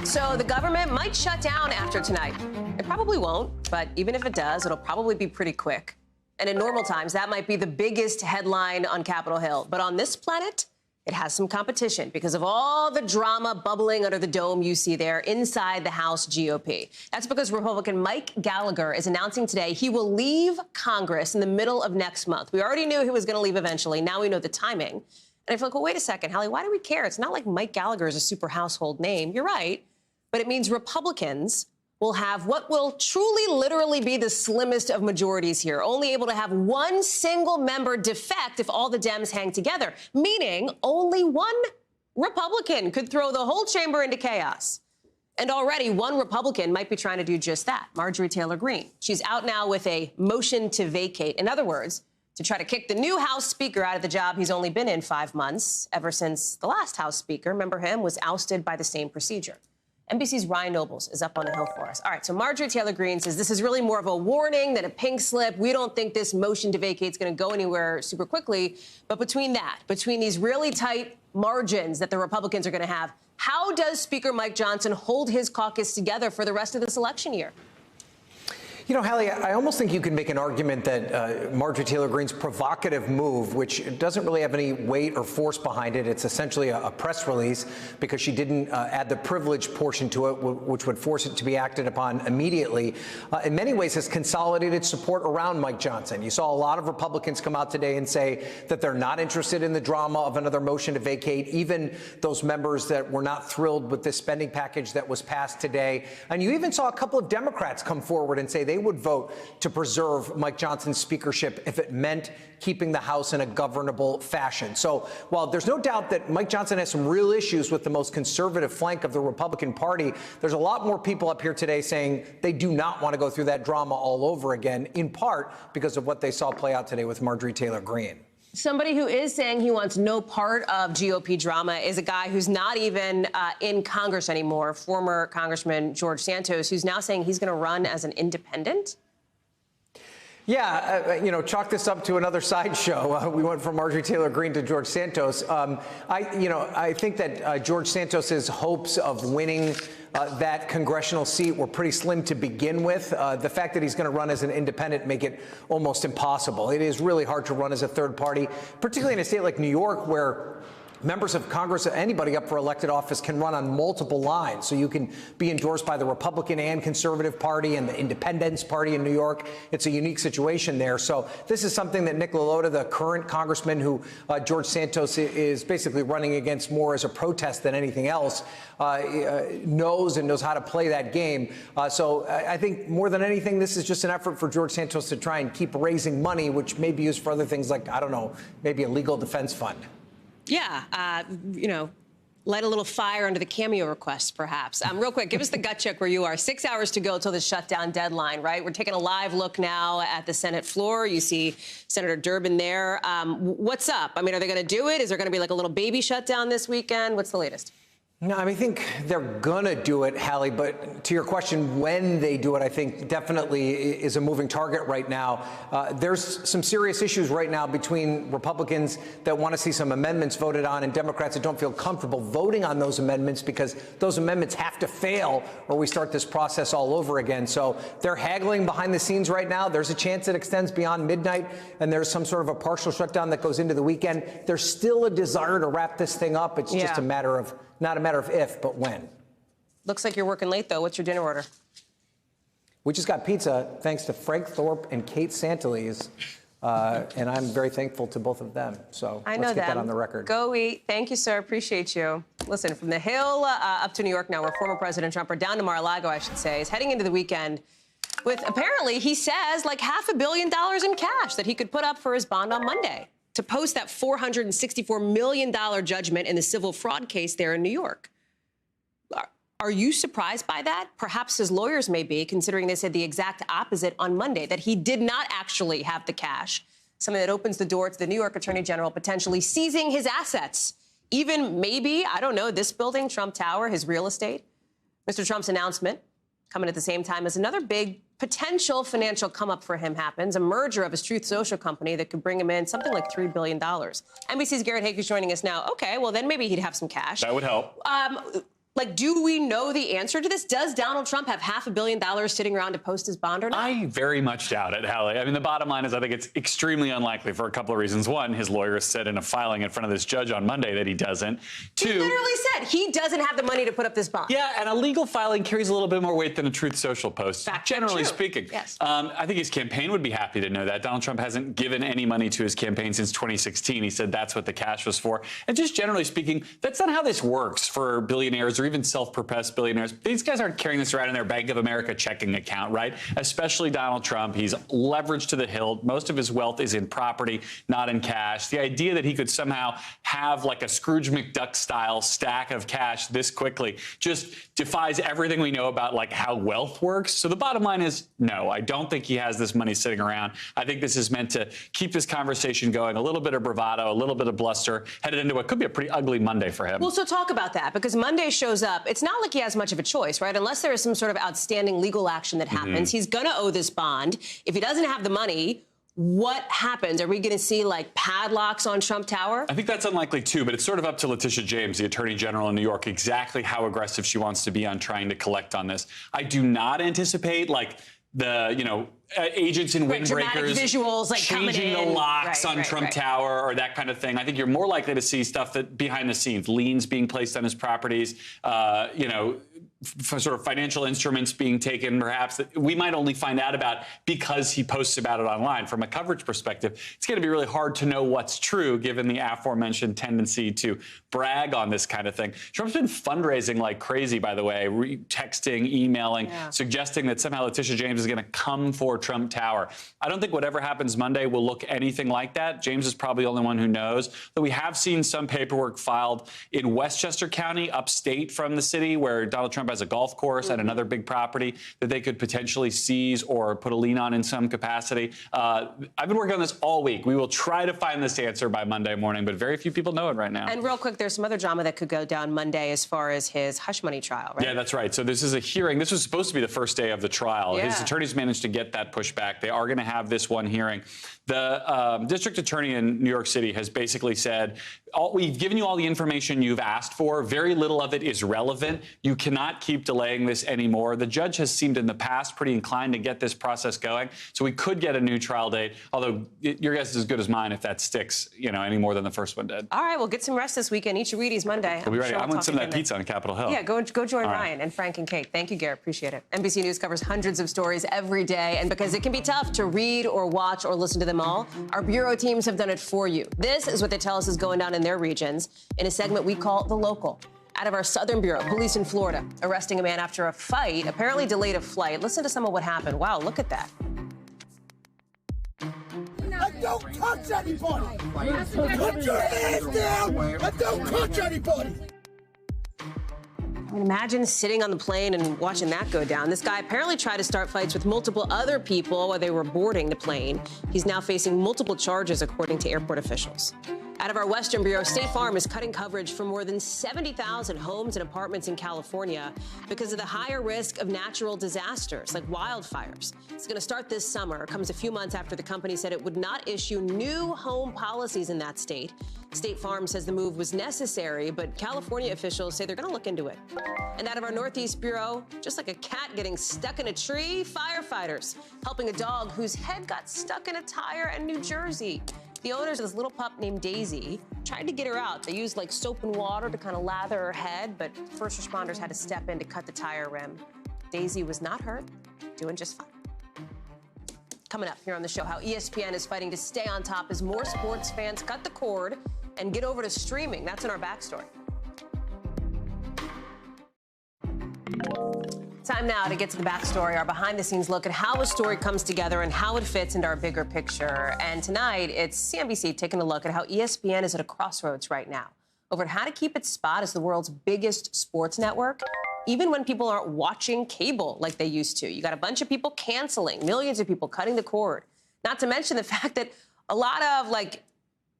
So the government might shut down after tonight. It probably won't, but even if it does, it'll probably be pretty quick. And in normal times, that might be the biggest headline on Capitol Hill. But on this planet, it has some competition because of all the drama bubbling under the dome you see there inside the House GOP. That's because Republican Mike Gallagher is announcing today he will leave Congress in the middle of next month. We already knew he was going to leave eventually. Now we know the timing. And I feel like, well, wait a second, Hallie, why do we care? It's not like Mike Gallagher is a super household name. You're right. But it means Republicans will have what will truly, literally be the slimmest of majorities here, only able to have one single member defect if all the Dems hang together, meaning only one Republican could throw the whole chamber into chaos. And already one Republican might be trying to do just that, Marjorie Taylor Greene. She's out now with a motion to vacate. In other words, to try to kick the new House Speaker out of the job he's only been in 5 months, ever since the last House Speaker, remember him, was ousted by the same procedure. NBC's Ryan Nobles is up on the Hill for us. All right, so Marjorie Taylor Greene says this is really more of a warning than a pink slip. We don't think this motion to vacate is going to go anywhere super quickly. But between these really tight margins that the Republicans are going to have, how does Speaker Mike Johnson hold his caucus together for the rest of this election year? You know, Hallie, I almost think you can make an argument that Marjorie Taylor Greene's provocative move, which doesn't really have any weight or force behind it, it's essentially a press release because she didn't add the privilege portion to it, which would force it to be acted upon immediately, in many ways has consolidated support around Mike Johnson. You saw a lot of Republicans come out today and say that they're not interested in the drama of another motion to vacate, even those members that were not thrilled with this spending package that was passed today. And you even saw a couple of Democrats come forward and say they would vote to preserve Mike Johnson's speakership if it meant keeping the House in a governable fashion. So while there's no doubt that Mike Johnson has some real issues with the most conservative flank of the Republican Party, there's a lot more people up here today saying they do not want to go through that drama all over again, in part because of what they saw play out today with Marjorie Taylor Greene. Somebody who is saying he wants no part of GOP drama is a guy who's not even in Congress anymore, former Congressman George Santos, who's now saying he's going to run as an independent. Yeah, you know, chalk this up to another sideshow. We went from Marjorie Taylor Greene to George Santos. I think that George Santos's hopes of winning that congressional seat were pretty slim to begin with. The fact that he's going to run as an independent make it almost impossible. It is really hard to run as a third party, particularly in a state like New York, where members of Congress, anybody up for elected office, can run on multiple lines. So you can be endorsed by the Republican and Conservative Party and the Independence Party in New York. It's a unique situation there. So this is something that Nick LaLota, the current congressman who George Santos is basically running against more as a protest than anything else, knows how to play that game. So I think more than anything, this is just an effort for George Santos to try and keep raising money, which may be used for other things like, I don't know, maybe a legal defense fund. Yeah, light a little fire under the cameo requests, perhaps. Real quick, give us the gut check where you are. 6 hours to go till the shutdown deadline, right? We're taking a live look now at the Senate floor. You see Senator Durbin there. What's up? I mean, are they going to do it? Is there going to be like a little baby shutdown this weekend? What's the latest? No, I think they're going to do it, Hallie, but to your question, when they do it, I think definitely is a moving target right now. There's some serious issues right now between Republicans that want to see some amendments voted on and Democrats that don't feel comfortable voting on those amendments because those amendments have to fail or we start this process all over again. So they're haggling behind the scenes right now. There's a chance it extends beyond midnight and there's some sort of a partial shutdown that goes into the weekend. There's still a desire to wrap this thing up. It's just a matter of not a matter of if, but when. Looks like you're working late, though. What's your dinner order? We just got pizza, thanks to Frank Thorpe and Kate Santelise, and I'm very thankful to both of them. So let's get that on the record. Go eat. Thank you, sir. Appreciate you. Listen, from the Hill up to New York now, where former President Trump, or down to Mar-a-Lago, I should say, is heading into the weekend with, apparently, he says, like $500 million in cash that he could put up for his bond on Monday to post that $464 million judgment in the civil fraud case there in New York. Are you surprised by that? Perhaps his lawyers may be, considering they said the exact opposite on Monday, that he did not actually have the cash, something that opens the door to the New York Attorney General potentially seizing his assets. Even maybe, I don't know, this building, Trump Tower, his real estate. Mr. Trump's announcement coming at the same time as another big potential financial come-up for him happens, a merger of his Truth Social company that could bring him in something like $3 billion. NBC's Garrett Haake is joining us now. Okay, well, then maybe he'd have some cash. That would help. Do we know the answer to this? Does Donald Trump have $500 million sitting around to post his bond or not? I very much doubt it, Hallie. I mean, the bottom line is I think it's extremely unlikely for a couple of reasons. One, his lawyers said in a filing in front of this judge on Monday that he doesn't. Two, he literally said he doesn't have the money to put up this bond. Yeah, and a legal filing carries a little bit more weight than a Truth Social post, generally true. speaking. Yes. I think his campaign would be happy to know that. Donald Trump hasn't given any money to his campaign since 2016. He said that's what the cash was for. And just generally speaking, that's not how this works for billionaires or even self-professed billionaires. These guys aren't carrying this around in their Bank of America checking account, right? Especially Donald Trump. He's leveraged to the hilt. Most of his wealth is in property, not in cash. The idea that he could somehow have like a Scrooge McDuck style stack of cash this quickly just defies everything we know about like how wealth works. So the bottom line is no, I don't think he has this money sitting around. I think this is meant to keep this conversation going, a little bit of bravado, a little bit of bluster, headed into what could be a pretty ugly Monday for him. Well, so talk about that, because Monday showed shows up, it's not like he has much of a choice, right? Unless there is some sort of outstanding legal action that happens, he's going to owe this bond. If he doesn't have the money, what happens? Are we going to see, like, padlocks on Trump Tower? I think that's unlikely, too, but it's sort of up to Letitia James, the Attorney General in New York, exactly how aggressive she wants to be on trying to collect on this. I do not anticipate, like, the, agents in windbreakers visuals, like, changing the locks on Trump Tower or that kind of thing. I think you're more likely to see stuff that behind the scenes, liens being placed on his properties, sort of financial instruments being taken, perhaps, that we might only find out about because he posts about it online. From a coverage perspective, it's going to be really hard to know what's true, given the aforementioned tendency to brag on this kind of thing. Trump's been fundraising like crazy, by the way, texting, emailing, suggesting that somehow Letitia James is going to come for Trump Tower. I don't think whatever happens Monday will look anything like that. James is probably the only one who knows. But we have seen some paperwork filed in Westchester County, upstate from the city, where Donald Trump has a golf course and another big property that they could potentially seize or put a lien on in some capacity. I've been working on this all week. We will try to find this answer by Monday morning, but very few people know it right now. And real quick, there's some other drama that could go down Monday as far as his hush money trial, right? Yeah, that's right. So this is a hearing. This was supposed to be the first day of the trial. His attorneys managed to get that pushed back. They are going to have this one hearing. The district attorney in New York City has basically said, we've given you all the information you've asked for. Very little of it is relevant. You cannot keep delaying this anymore. The judge has seemed in the past pretty inclined to get this process going. So we could get a new trial date, although your guess is as good as mine if that sticks, any more than the first one did. All right, well, get some rest this weekend. Eat your Wheaties Monday. We'll be ready. I want some of that pizza on Capitol Hill. Yeah, go join Ryan and Frank and Kate. Thank you, Garrett. Appreciate it. NBC News covers hundreds of stories every day, and because it can be tough to read or watch or listen to them all, our bureau teams have done it for you. This is what they tell us is going on in their regions in a segment we call The Local. Out of our Southern Bureau, police in Florida arresting a man after a fight, apparently delayed a flight. Listen to some of what happened. Wow, look at that. Don't touch anybody! Put your hands down and don't touch anybody! I mean, imagine sitting on the plane and watching that go down. This guy apparently tried to start fights with multiple other people while they were boarding the plane. He's now facing multiple charges, according to airport officials. Out of our Western Bureau, State Farm is cutting coverage for more than 70,000 homes and apartments in California because of the higher risk of natural disasters like wildfires. It's going to start this summer. It comes a few months after the company said it would not issue new home policies in that state. State Farm says the move was necessary, but California officials say they're going to look into it. And out of our Northeast Bureau, just like a cat getting stuck in a tree, firefighters helping a dog whose head got stuck in a tire in New Jersey. The owners of this little pup named Daisy tried to get her out. They used like soap and water to kind of lather her head, but first responders had to step in to cut the tire rim. Daisy was not hurt, doing just fine. Coming up here on the show, how ESPN is fighting to stay on top as more sports fans cut the cord and get over to streaming. That's in our backstory. Time now to get to the backstory, our behind-the-scenes look at how a story comes together and how it fits into our bigger picture. And tonight, it's CNBC taking a look at how ESPN is at a crossroads right now over how to keep its spot as the world's biggest sports network, even when people aren't watching cable like they used to. You got a bunch of people canceling, millions of people cutting the cord. Not to mention the fact that a lot of,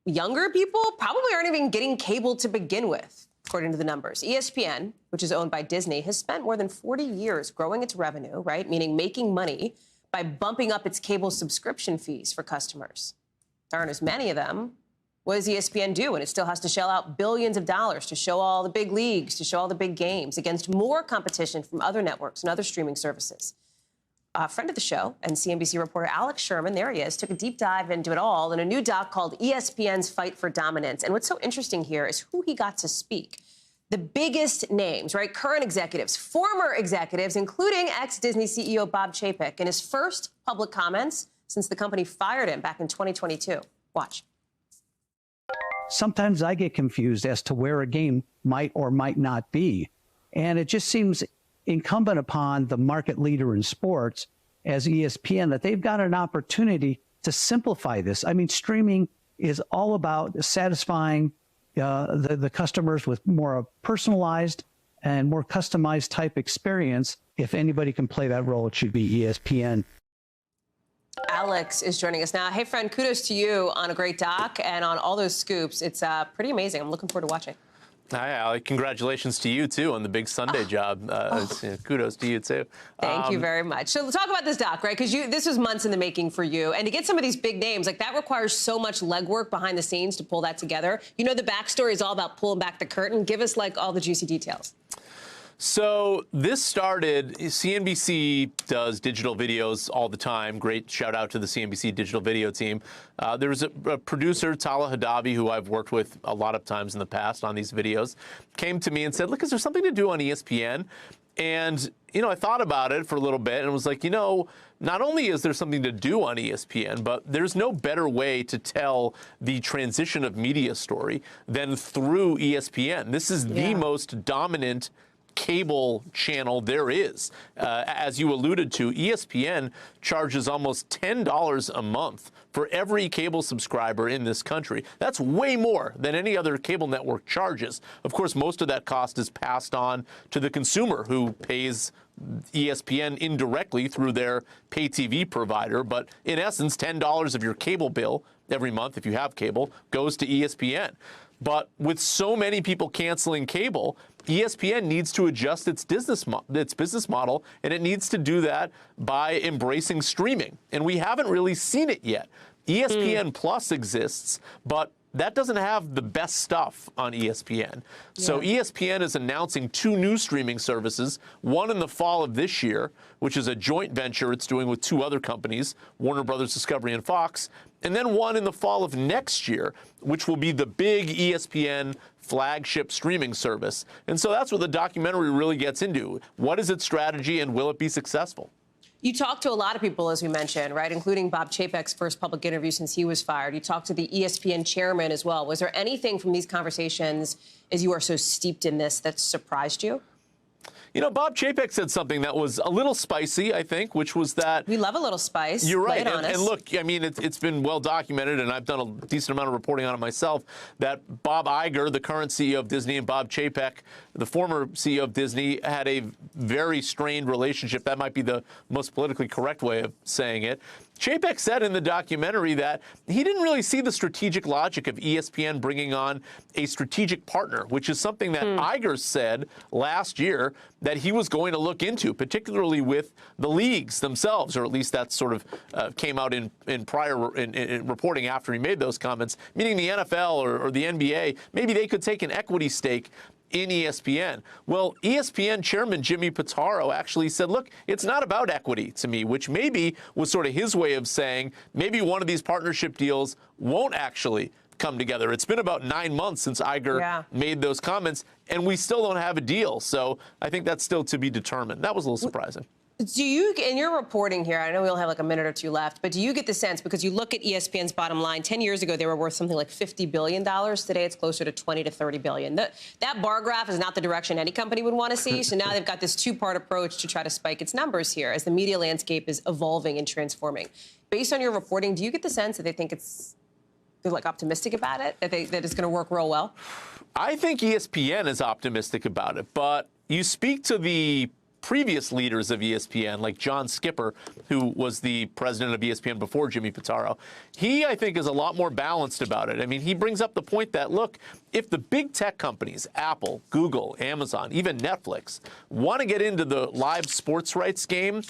younger people probably aren't even getting cable to begin with. According to the numbers, ESPN, which is owned by Disney, has spent more than 40 years growing its revenue, right? Meaning making money by bumping up its cable subscription fees for customers. There aren't as many of them. What does ESPN do when it still has to shell out billions of dollars to show all the big leagues, to show all the big games against more competition from other networks and other streaming services? A friend of the show and CNBC reporter Alex Sherman, there he is, took a deep dive into it all in a new doc called ESPN's Fight for Dominance. And what's so interesting here is who he got to speak. The biggest names, right? Current executives, former executives, including ex-Disney CEO Bob Chapek in his first public comments since the company fired him back in 2022. Watch. Sometimes I get confused as to where a game might or might not be. And it just seems incumbent upon the market leader in sports as ESPN that they've got an opportunity to simplify this. I mean, streaming is all about satisfying the customers with more personalized and more customized type experience. If anybody can play that role, it should be ESPN. Alex is joining us now. Hey, friend, kudos to you on a great doc and on all those scoops. It's pretty amazing. I'm looking forward to watching. Hi, Hallie. Congratulations to you, too, on the big Sunday job. Kudos to you, too. Thank you very much. So let's talk about this doc, right? Because this was months in the making for you. And to get some of these big names, like that requires so much legwork behind the scenes to pull that together. You know, the backstory is all about pulling back the curtain. Give us, like, all the juicy details. So this started, CNBC does digital videos all the time. Great shout out to the CNBC digital video team. There was a producer, Tala Hadavi, who I've worked with a lot of times in the past on these videos, came to me and said, look, is there something to do on ESPN? And, you know, I thought about it for a little bit and was like, you know, not only is there something to do on ESPN, but there's no better way to tell the transition of media story than through ESPN. This is the most dominant cable channel there is. As you alluded to, ESPN charges almost $10 a month for every cable subscriber in this country. That's way more than any other cable network charges. Of course, most of that cost is passed on to the consumer who pays ESPN indirectly through their pay TV provider. But in essence, $10 of your cable bill every month, if you have cable, goes to ESPN. But with so many people canceling cable, ESPN needs to adjust its business model, and it needs to do that by embracing streaming. And we haven't really seen it yet. ESPN Plus exists, but that doesn't have the best stuff on ESPN. So ESPN is announcing 2 new streaming services, one in the fall of this year, which is a joint venture it's doing with 2 other companies, Warner Brothers Discovery and Fox, and then one in the fall of next year, which will be the big ESPN flagship streaming service. And so that's what the documentary really gets into. What is its strategy and will it be successful? You talked to a lot of people, as we mentioned, right, including Bob Chapek's first public interview since he was fired. You talked to the ESPN chairman as well. Was there anything from these conversations, as you are so steeped in this, that surprised you? You know, Bob Chapek said something that was a little spicy, I think, which was that... We love a little spice. You're right. And look, I mean, it's been well documented, and I've done a decent amount of reporting on it myself, that Bob Iger, the current CEO of Disney, and Bob Chapek, the former CEO of Disney, had a very strained relationship. That might be the most politically correct way of saying it. Chapek said in the documentary that he didn't really see the strategic logic of ESPN bringing on a strategic partner, which is something that Iger said last year that he was going to look into, particularly with the leagues themselves, or at least that sort of came out in prior reporting after he made those comments, meaning the NFL or the NBA, maybe they could take an equity stake in ESPN. Well, ESPN chairman Jimmy Pitaro actually said, look, it's not about equity to me, which maybe was sort of his way of saying maybe one of these partnership deals won't actually come together. It's been about 9 months since Iger made those comments, and we still don't have a deal. So I think that's still to be determined. That was a little surprising. Do you, in your reporting here, I know we only have like a minute or 2 left, but do you get the sense, because you look at ESPN's bottom line, 10 years ago they were worth something like $50 billion. Today it's closer to 20 to 30 billion. That bar graph is not the direction any company would want to see. So now they've got this 2-part approach to try to spike its numbers here as the media landscape is evolving and transforming. Based on your reporting, do you get the sense that they think they're like optimistic about it, that it's going to work real well? I think ESPN is optimistic about it, but you speak to the previous leaders of ESPN, like John Skipper, who was the president of ESPN before Jimmy Pitaro. He, I think, is a lot more balanced about it. I mean, he brings up the point that, look, if the big tech companies, Apple, Google, Amazon, even Netflix, want to get into the live sports rights game,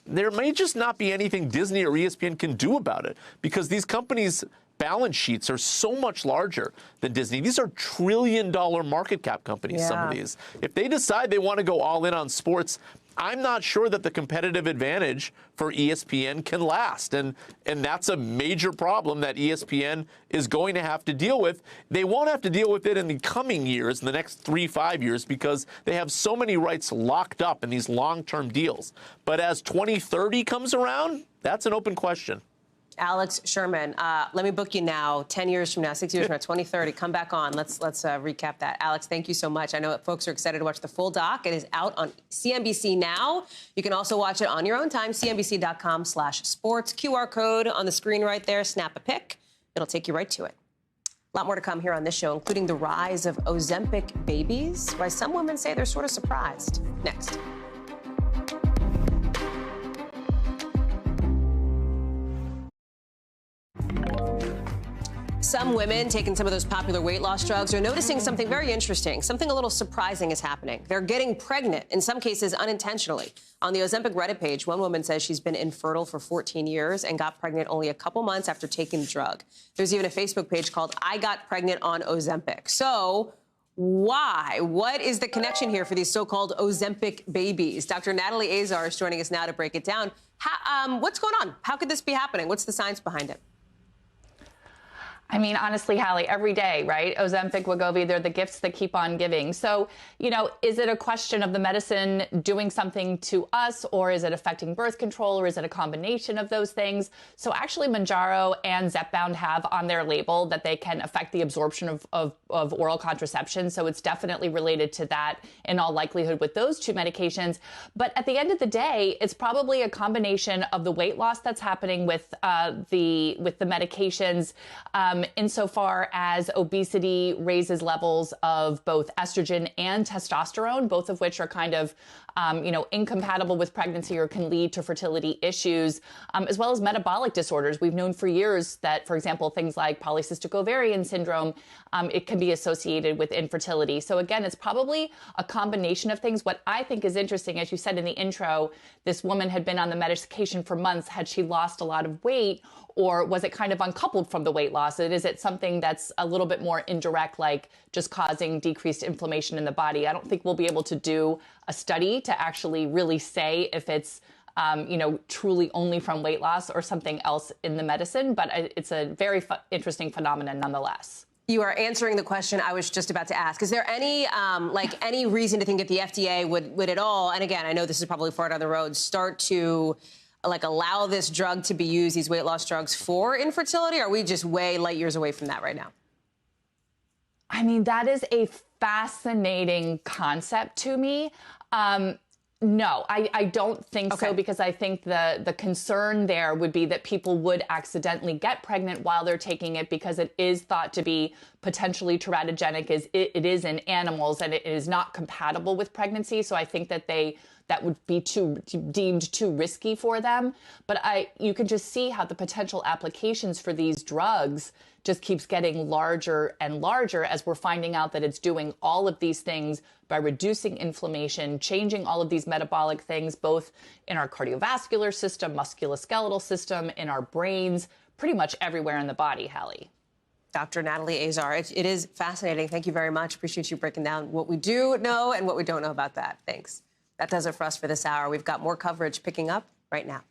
there may just not be anything Disney or ESPN can do about it, because these companies' balance sheets are so much larger than Disney. These are trillion-dollar market cap companies, some of these. If they decide they want to go all in on sports, I'm not sure that the competitive advantage for ESPN can last. And that's a major problem that ESPN is going to have to deal with. They won't have to deal with it in the coming years, in the next 3-5 years, because they have so many rights locked up in these long-term deals. But as 2030 comes around, that's an open question. Alex Sherman, let me book you now. 10 years from now, 6 years from now, 2030. Come back on. Let's recap that. Alex, thank you so much. I know that folks are excited to watch the full doc. It is out on CNBC now. You can also watch it on your own time, cnbc.com/sports. QR code on the screen right there. Snap a pic. It'll take you right to it. A lot more to come here on this show, including the rise of Ozempic babies, why some women say they're sort of surprised. Next. Some women taking some of those popular weight loss drugs are noticing something very interesting. Something a little surprising is happening. They're getting pregnant, in some cases unintentionally. On the Ozempic Reddit page, one woman says she's been infertile for 14 years and got pregnant only a couple months after taking the drug. There's even a Facebook page called I Got Pregnant on Ozempic. So why? What is the connection here for these so-called Ozempic babies? Dr. Natalie Azar is joining us now to break it down. What's going on? How could this be happening? What's the science behind it? I mean, honestly, Hallie, every day, right? Ozempic, Wegovy, they're the gifts that keep on giving. So, you know, is it a question of the medicine doing something to us, or is it affecting birth control, or is it a combination of those things? So actually, Mounjaro and Zepbound have on their label that they can affect the absorption of oral contraception. So it's definitely related to that in all likelihood with those two medications. But at the end of the day, it's probably a combination of the weight loss that's happening with the medications, insofar as obesity raises levels of both estrogen and testosterone, both of which are kind of, incompatible with pregnancy or can lead to fertility issues, as well as metabolic disorders. We've known for years that, for example, things like polycystic ovarian syndrome, it can be associated with infertility. So again, it's probably a combination of things. What I think is interesting, as you said in the intro, this woman had been on the medication for months. Had she lost a lot of weight, or was it kind of uncoupled from the weight loss? Is it something that's a little bit more indirect, like just causing decreased inflammation in the body? I don't think we'll be able to do a study to actually really say if it's, truly only from weight loss or something else in the medicine, but it's a very interesting phenomenon nonetheless. You are answering the question I was just about to ask. Is there any any reason to think that the FDA would at all, and again, I know this is probably far down the road, start to allow this drug to be used, these weight loss drugs, for infertility? Or are we just way light years away from that right now? I mean, that is a fascinating concept to me. No, I don't think so, because I think the concern there would be that people would accidentally get pregnant while they're taking it, because it is thought to be potentially teratogenic, it is in animals, and it is not compatible with pregnancy. So I think that that would be deemed too risky for them. But you can just see how the potential applications for these drugs just keeps getting larger and larger as we're finding out that it's doing all of these things by reducing inflammation, changing all of these metabolic things, both in our cardiovascular system, musculoskeletal system, in our brains, pretty much everywhere in the body, Hallie. Dr. Natalie Azar, it is fascinating. Thank you very much. Appreciate you breaking down what we do know and what we don't know about that. Thanks. That does it for us for this hour. We've got more coverage picking up right now.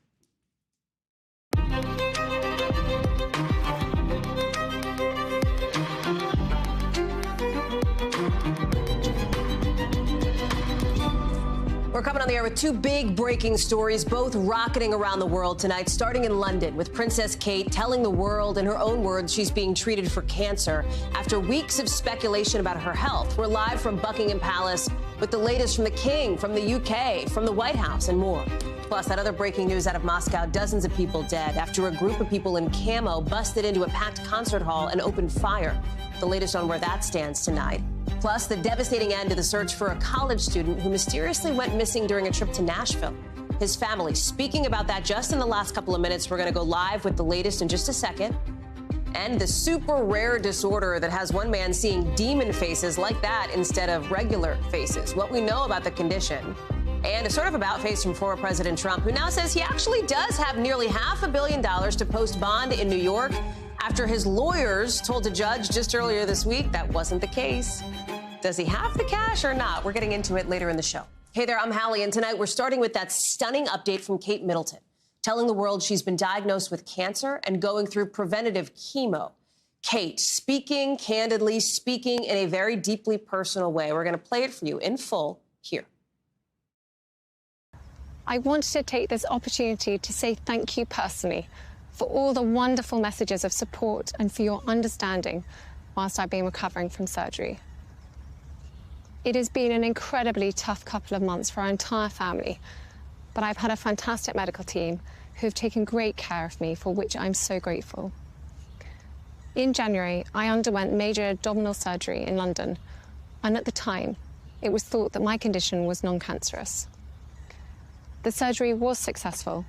We're coming on the air with two big breaking stories, both rocketing around the world tonight, starting in London with Princess Kate telling the world, in her own words, she's being treated for cancer after weeks of speculation about her health. We're live from Buckingham Palace with the latest from the King, from the UK, from the White House, and more. Plus, that other breaking news out of Moscow, dozens of people dead after a group of people in camo busted into a packed concert hall and opened fire. The latest on where that stands tonight. Plus, the devastating end to the search for a college student who mysteriously went missing during a trip to Nashville. His family speaking about that just in the last couple of minutes. We're going to go live with the latest in just a second. And the super rare disorder that has one man seeing demon faces like that instead of regular faces. What we know about the condition. And a sort of about face from former President Trump, who now says he actually does have nearly $500 million to post bond in New York, after his lawyers told a judge just earlier this week that wasn't the case. Does he have the cash or not? We're getting into it later in the show. Hey there, I'm Hallie, and tonight we're starting with that stunning update from Kate Middleton, telling the world she's been diagnosed with cancer and going through preventative chemo. Kate speaking candidly, speaking in a very deeply personal way. We're going to play it for you in full here. I wanted to take this opportunity to say thank you personally for all the wonderful messages of support and for your understanding whilst I've been recovering from surgery. It has been an incredibly tough couple of months for our entire family, but I've had a fantastic medical team who have taken great care of me, for which I'm so grateful. In January, I underwent major abdominal surgery in London, and at the time, it was thought that my condition was non-cancerous. The surgery was successful.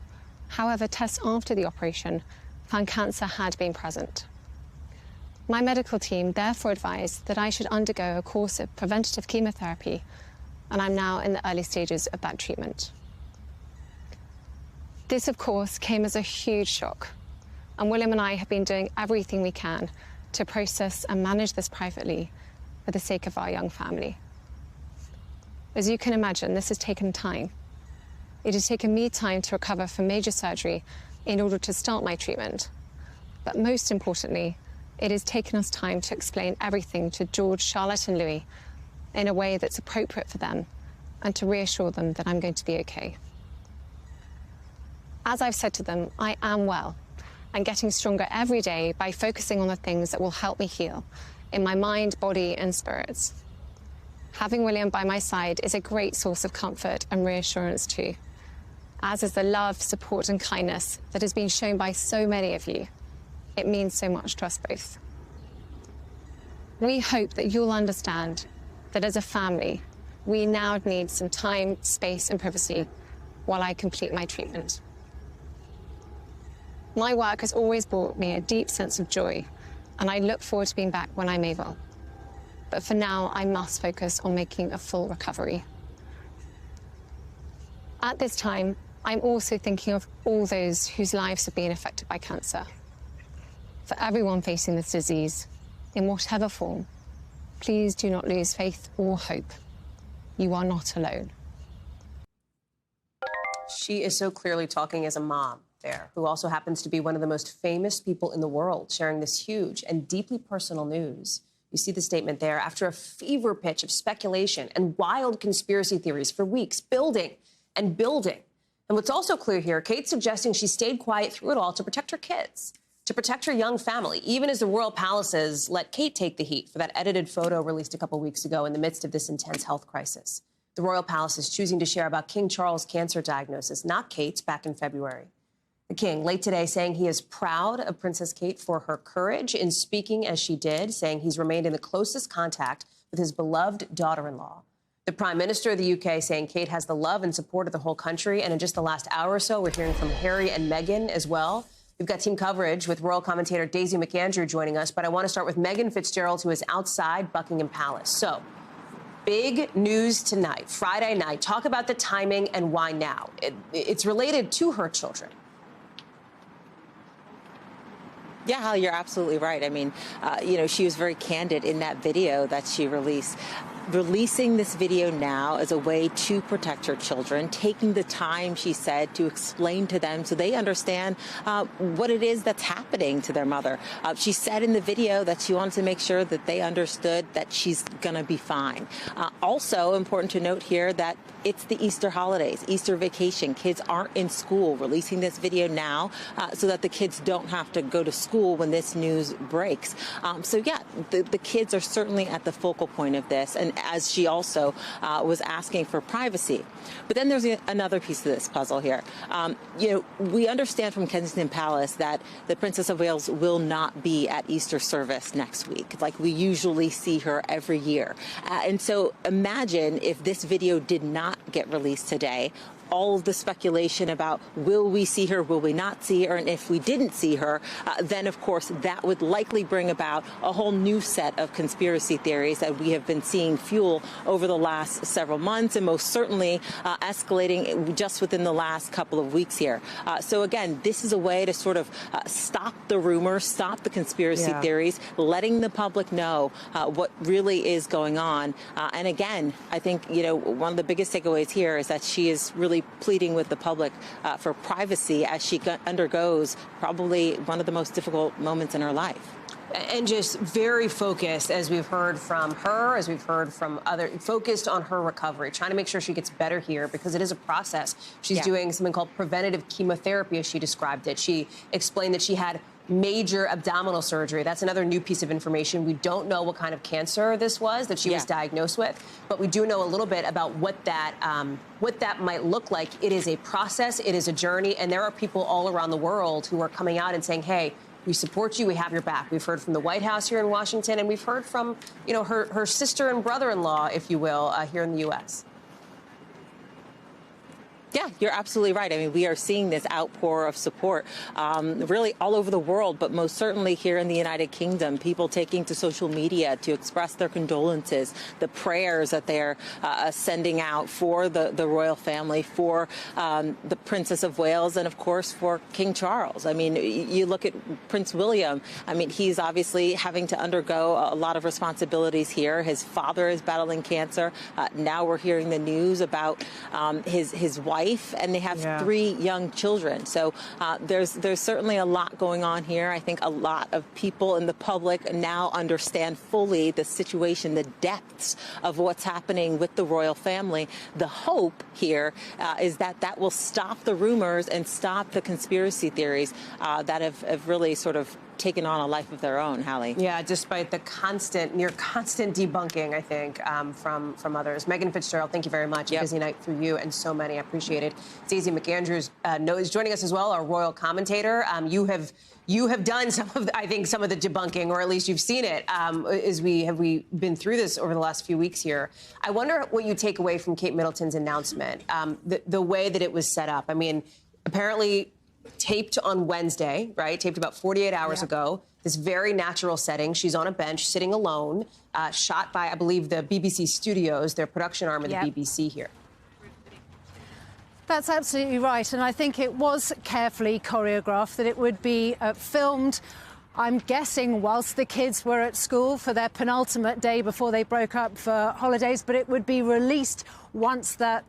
However, tests after the operation found cancer had been present. My medical team therefore advised that I should undergo a course of preventative chemotherapy, and I'm now in the early stages of that treatment. This, of course, came as a huge shock, and William and I have been doing everything we can to process and manage this privately for the sake of our young family. As you can imagine, this has taken time. It has taken me time to recover from major surgery in order to start my treatment. But most importantly, it has taken us time to explain everything to George, Charlotte, and Louis in a way that's appropriate for them and to reassure them that I'm going to be okay. As I've said to them, I am well and getting stronger every day by focusing on the things that will help me heal in my mind, body, and spirits. Having William by my side is a great source of comfort and reassurance too, as is the love, support, and kindness that has been shown by so many of you. It means so much to us both. We hope that you'll understand that as a family, we now need some time, space, and privacy while I complete my treatment. My work has always brought me a deep sense of joy, and I look forward to being back when I'm able. But for now, I must focus on making a full recovery. At this time, I'm also thinking of all those whose lives have been affected by cancer. For everyone facing this disease, in whatever form, please do not lose faith or hope. You are not alone. She is so clearly talking as a mom there, who also happens to be one of the most famous people in the world, sharing this huge and deeply personal news. You see the statement there. After a fever pitch of speculation and wild conspiracy theories for weeks, building and building. And what's also clear here, Kate's suggesting she stayed quiet through it all to protect her kids, to protect her young family, even as the royal palaces let Kate take the heat for that edited photo released a couple weeks ago in the midst of this intense health crisis. The royal palace is choosing to share about King Charles' cancer diagnosis, not Kate's, back in February. The king late today saying he is proud of Princess Kate for her courage in speaking as she did, saying he's remained in the closest contact with his beloved daughter-in-law. The Prime Minister of the UK saying Kate has the love and support of the whole country. And in just the last hour or so, we're hearing from Harry and Meghan as well. We've got team coverage with royal commentator Daisy McAndrew joining us. But I want to start with Meghan Fitzgerald, who is outside Buckingham Palace. So, big news tonight, Friday night. Talk about the timing and why now. It's related to her children. Yeah, Hallie, you're absolutely right. I mean, she was very candid in that video that she released. Releasing this video now as a way to protect her children, taking the time, she said, to explain to them so they understand what it is that's happening to their mother. She said in the video that she wanted to make sure that they understood that she's going to be fine. Also important to note here that it's the Easter holidays, Easter vacation. Kids aren't in school. Releasing this video now so that the kids don't have to go to school when this news breaks. The kids are certainly at the focal point of this. And as she also was asking for privacy. But then there's another piece of this puzzle here. We understand from Kensington Palace that the Princess of Wales will not be at Easter service next week, like we usually see her every year. And so imagine if this video did not get released today. All of the speculation about will we see her, will we not see her, and if we didn't see her, then, of course, that would likely bring about a whole new set of conspiracy theories that we have been seeing fuel over the last several months and most certainly escalating just within the last couple of weeks here. So, again, this is a way to sort of stop the rumors, stop the conspiracy theories, letting the public know what really is going on. And, again, I think, one of the biggest takeaways here is that she is really pleading with the public for privacy as she undergoes probably one of the most difficult moments in her life. And just very focused, as we've heard from her, as we've heard from others, focused on her recovery, trying to make sure she gets better here because it is a process. She's doing something called preventative chemotherapy, as she described it. She explained that she had major abdominal surgery. That's another new piece of information. We don't know what kind of cancer this was that she was diagnosed with, but we do know a little bit about what that might look like. It is a process. It is a journey. And there are people all around the world who are coming out and saying, hey, we support you. We have your back. We've heard from the White House here in Washington, and we've heard from, her sister and brother-in-law, if you will, here in the U.S. Yeah, you're absolutely right. I mean, we are seeing this outpour of support really all over the world, but most certainly here in the United Kingdom, people taking to social media to express their condolences, the prayers that they're sending out for the royal family, for the Princess of Wales, and of course for King Charles. I mean, you look at Prince William. I mean, he's obviously having to undergo a lot of responsibilities here. His father is battling cancer. Now we're hearing the news about his wife, and they have 3 young children. So there's certainly a lot going on here. I think a lot of people in the public now understand fully the situation, the depths of what's happening with the royal family. The hope here is that will stop the rumors and stop the conspiracy theories that have really sort of taken on a life of their own, Hallie. Yeah, despite the near constant debunking, I think, from others. Megan Fitzgerald, thank you very much. A busy night for you and so many. I appreciate it. Daisy McAndrews is joining us as well, our royal commentator. You have done some of the debunking, or at least you've seen it. Have we been through this over the last few weeks here? I wonder what you take away from Kate Middleton's announcement, the way that it was set up. I mean, apparently taped on Wednesday, right? Taped about 48 hours ago. This very natural setting. She's on a bench, sitting alone, shot by, I believe, the BBC studios, their production arm of the BBC here. That's absolutely right. And I think it was carefully choreographed, that it would be filmed, I'm guessing, whilst the kids were at school for their penultimate day before they broke up for holidays, but it would be released once that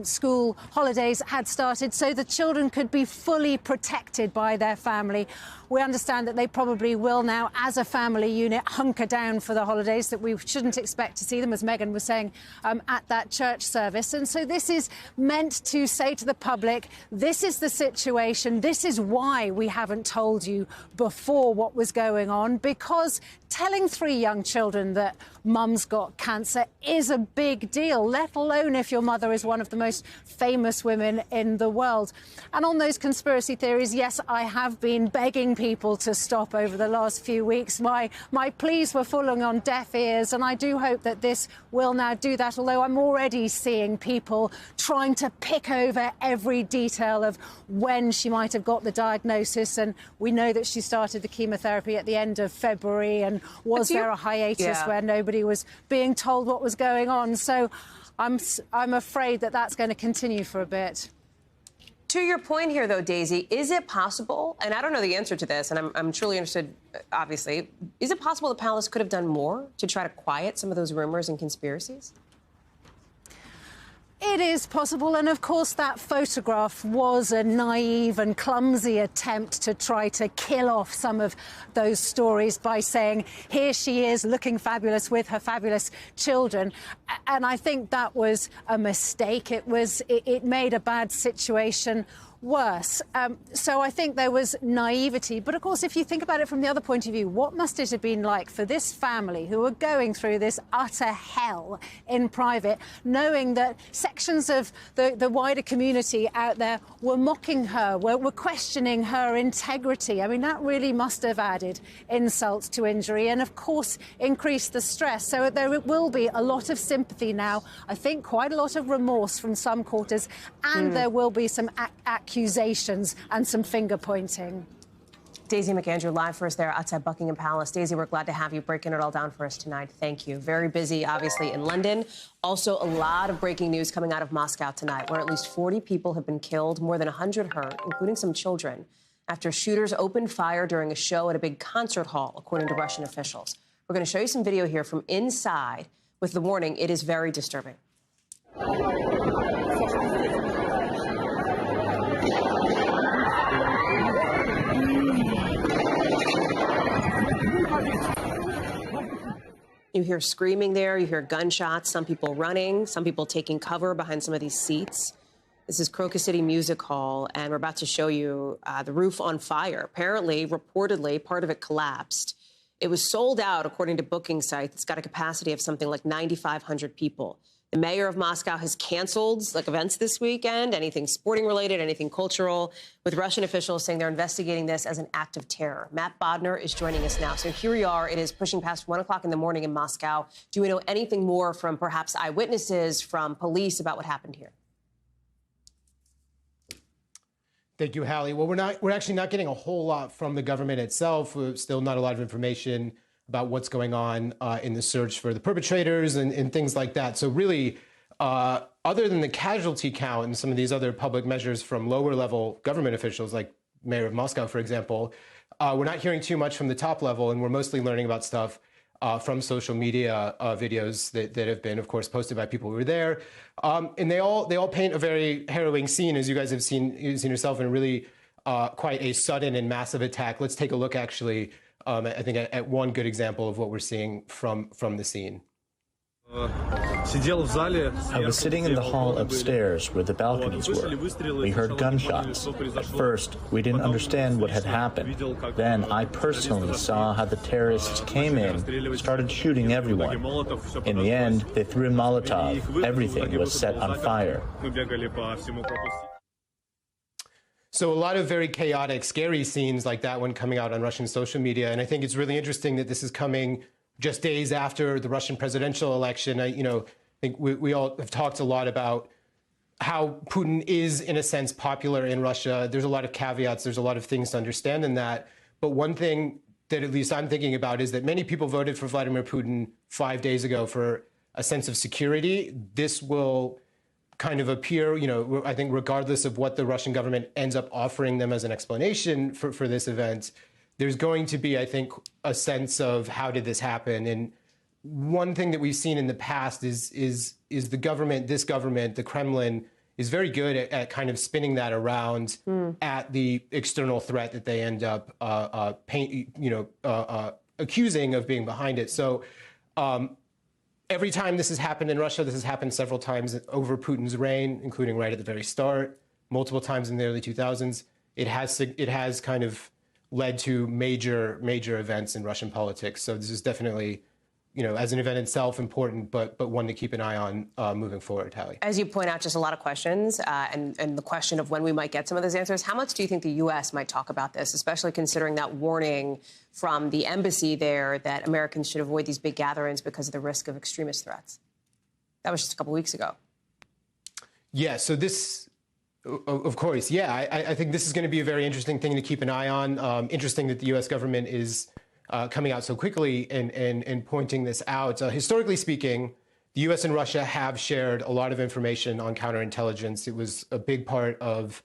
school holidays had started, so the children could be fully protected by their family. We understand that they probably will now, as a family unit, hunker down for the holidays, that we shouldn't expect to see them, as Megan was saying, at that church service. And so this is meant to say to the public, this is the situation, this is why we haven't told you before what was going on, because telling 3 young children that mum's got cancer is a big deal, let alone if your mother is one of the most famous women in the world. And on those conspiracy theories, yes, I have been begging people to stop over the last few weeks. My pleas were falling on deaf ears, and I do hope that this will now do that, although I'm already seeing people trying to pick over every detail of when she might have got the diagnosis. And we know that she started the chemotherapy at the end of February, and was there a hiatus where nobody was being told what was going on? So I'm afraid that that's going to continue for a bit. To your point here, though, Daisy, is it possible, and I don't know the answer to this, and I'm truly interested, obviously, is it possible the palace could have done more to try to quiet some of those rumors and conspiracies? It is possible, and of course that photograph was a naive and clumsy attempt to try to kill off some of those stories by saying, here she is looking fabulous with her fabulous children. And I think that was a mistake. It made a bad situation worse. So I think there was naivety. But of course, if you think about it from the other point of view, what must it have been like for this family who were going through this utter hell in private, knowing that sections of the wider community out there were mocking her, were questioning her integrity? I mean, that really must have added insult to injury and, of course, increased the stress. So there will be a lot of sympathy now, I think quite a lot of remorse from some quarters, and there will be some accusations and some finger pointing. Daisy McAndrew live for us there outside Buckingham Palace. Daisy, we're glad to have you breaking it all down for us tonight. Thank you. Very busy, obviously, in London. Also, a lot of breaking news coming out of Moscow tonight, where at least 40 people have been killed, more than 100 hurt, including some children, after shooters opened fire during a show at a big concert hall, according to Russian officials. We're going to show you some video here from inside with the warning, it is very disturbing. You hear screaming there, you hear gunshots, some people running, some people taking cover behind some of these seats. This is Crocus City Music Hall, and we're about to show you the roof on fire. Apparently, reportedly, part of it collapsed. It was sold out, according to booking sites. It's got a capacity of something like 9,500 people. The mayor of Moscow has canceled events this weekend, anything sporting related, anything cultural, with Russian officials saying they're investigating this as an act of terror. Matt Bodner is joining us now. So here we are. It is pushing past 1 o'clock in the morning in Moscow. Do we know anything more from perhaps eyewitnesses, from police about what happened here? Thank you, Hallie. Well, we're actually not getting a whole lot from the government itself. Still not a lot of information about what's going on in the search for the perpetrators and things like that. So really, other than the casualty count and some of these other public measures from lower level government officials, like Mayor of Moscow, for example, we're not hearing too much from the top level, and we're mostly learning about stuff from social media videos that have been, of course, posted by people who were there. And they all paint a very harrowing scene, as you guys have seen yourself, in really quite a sudden and massive attack. Let's take a look, actually, I think, at one good example of what we're seeing from the scene. I was sitting in the hall upstairs where the balconies were. We heard gunshots. At first, we didn't understand what had happened. Then I personally saw how the terrorists came in, started shooting everyone. In the end, they threw a Molotov. Everything was set on fire. So a lot of very chaotic, scary scenes like that one coming out on Russian social media. And I think it's really interesting that this is coming just days after the Russian presidential election. I think we all have talked a lot about how Putin is, in a sense, popular in Russia. There's a lot of caveats. There's a lot of things to understand in that. But one thing that at least I'm thinking about is that many people voted for Vladimir Putin 5 days ago for a sense of security. This will kind of appear, I think, regardless of what the Russian government ends up offering them as an explanation for this event, there's going to be, I think, a sense of how did this happen. And one thing that we've seen in the past is the government, the Kremlin, is very good at kind of spinning that around at the external threat that they end up accusing of being behind it. So every time this has happened in Russia, this has happened several times over Putin's reign, including right at the very start, multiple times in the early 2000s. It has kind of led to major events in Russian politics. So this is definitely, as an event itself, important, but one to keep an eye on moving forward, Hallie. As you point out, just a lot of questions, and the question of when we might get some of those answers. How much do you think the U.S. might talk about this, especially considering that warning from the embassy there that Americans should avoid these big gatherings because of the risk of extremist threats? That was just a couple weeks ago. Yeah, so this... Of course, yeah. I think this is going to be a very interesting thing to keep an eye on. Interesting that the U.S. government is coming out so quickly and pointing this out. Historically speaking, the U.S. and Russia have shared a lot of information on counterintelligence. It was a big part of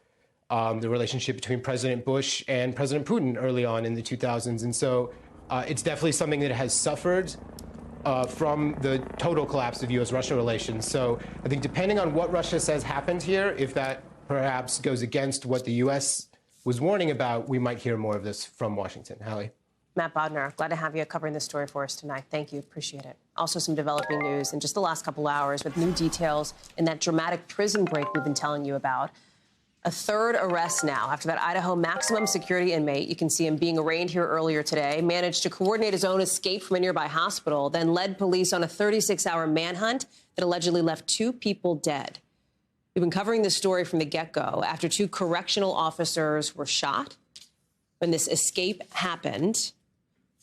the relationship between President Bush and President Putin early on in the 2000s. And so it's definitely something that has suffered from the total collapse of U.S.-Russia relations. So I think depending on what Russia says happened here, if that perhaps goes against what the U.S. was warning about, we might hear more of this from Washington. Hallie? Matt Bodnar, glad to have you covering this story for us tonight. Thank you. Appreciate it. Also some developing news in just the last couple hours with new details in that dramatic prison break we've been telling you about. A third arrest now after that Idaho maximum security inmate, you can see him being arraigned here earlier today, managed to coordinate his own escape from a nearby hospital, then led police on a 36-hour manhunt that allegedly left 2 people dead. We've been covering this story from the get-go after 2 correctional officers were shot when this escape happened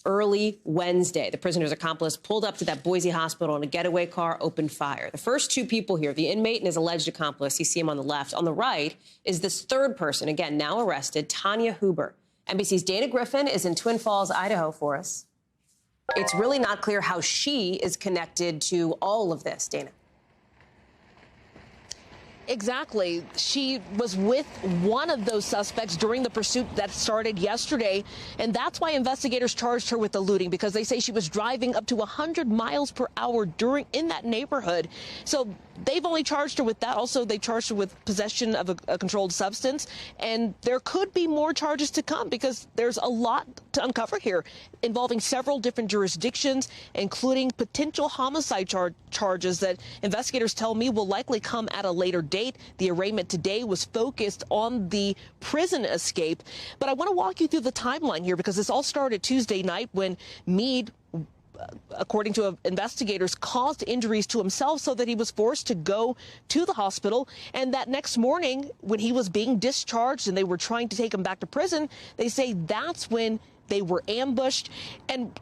early Wednesday. The prisoner's accomplice pulled up to that Boise hospital in a getaway car, opened fire. The first 2 people here, the inmate and his alleged accomplice, you see him on the left. On the right is this third person, again, now arrested, Tanya Huber. NBC's Dana Griffin is in Twin Falls, Idaho for us. It's really not clear how she is connected to all of this, Dana. Exactly. She was with one of those suspects during the pursuit that started yesterday, and that's why investigators charged her with eluding, because they say she was driving up to 100 miles per hour in that neighborhood. So they've only charged her with that. Also, they charged her with possession of a controlled substance, and there could be more charges to come because there's a lot to uncover here involving several different jurisdictions, including potential homicide charges that investigators tell me will likely come at a later date. The arraignment today was focused on the prison escape. But I want to walk you through the timeline here because this all started Tuesday night when Meade, according to investigators, caused injuries to himself so that he was forced to go to the hospital. And that next morning, when he was being discharged and they were trying to take him back to prison, they say that's when they were ambushed. And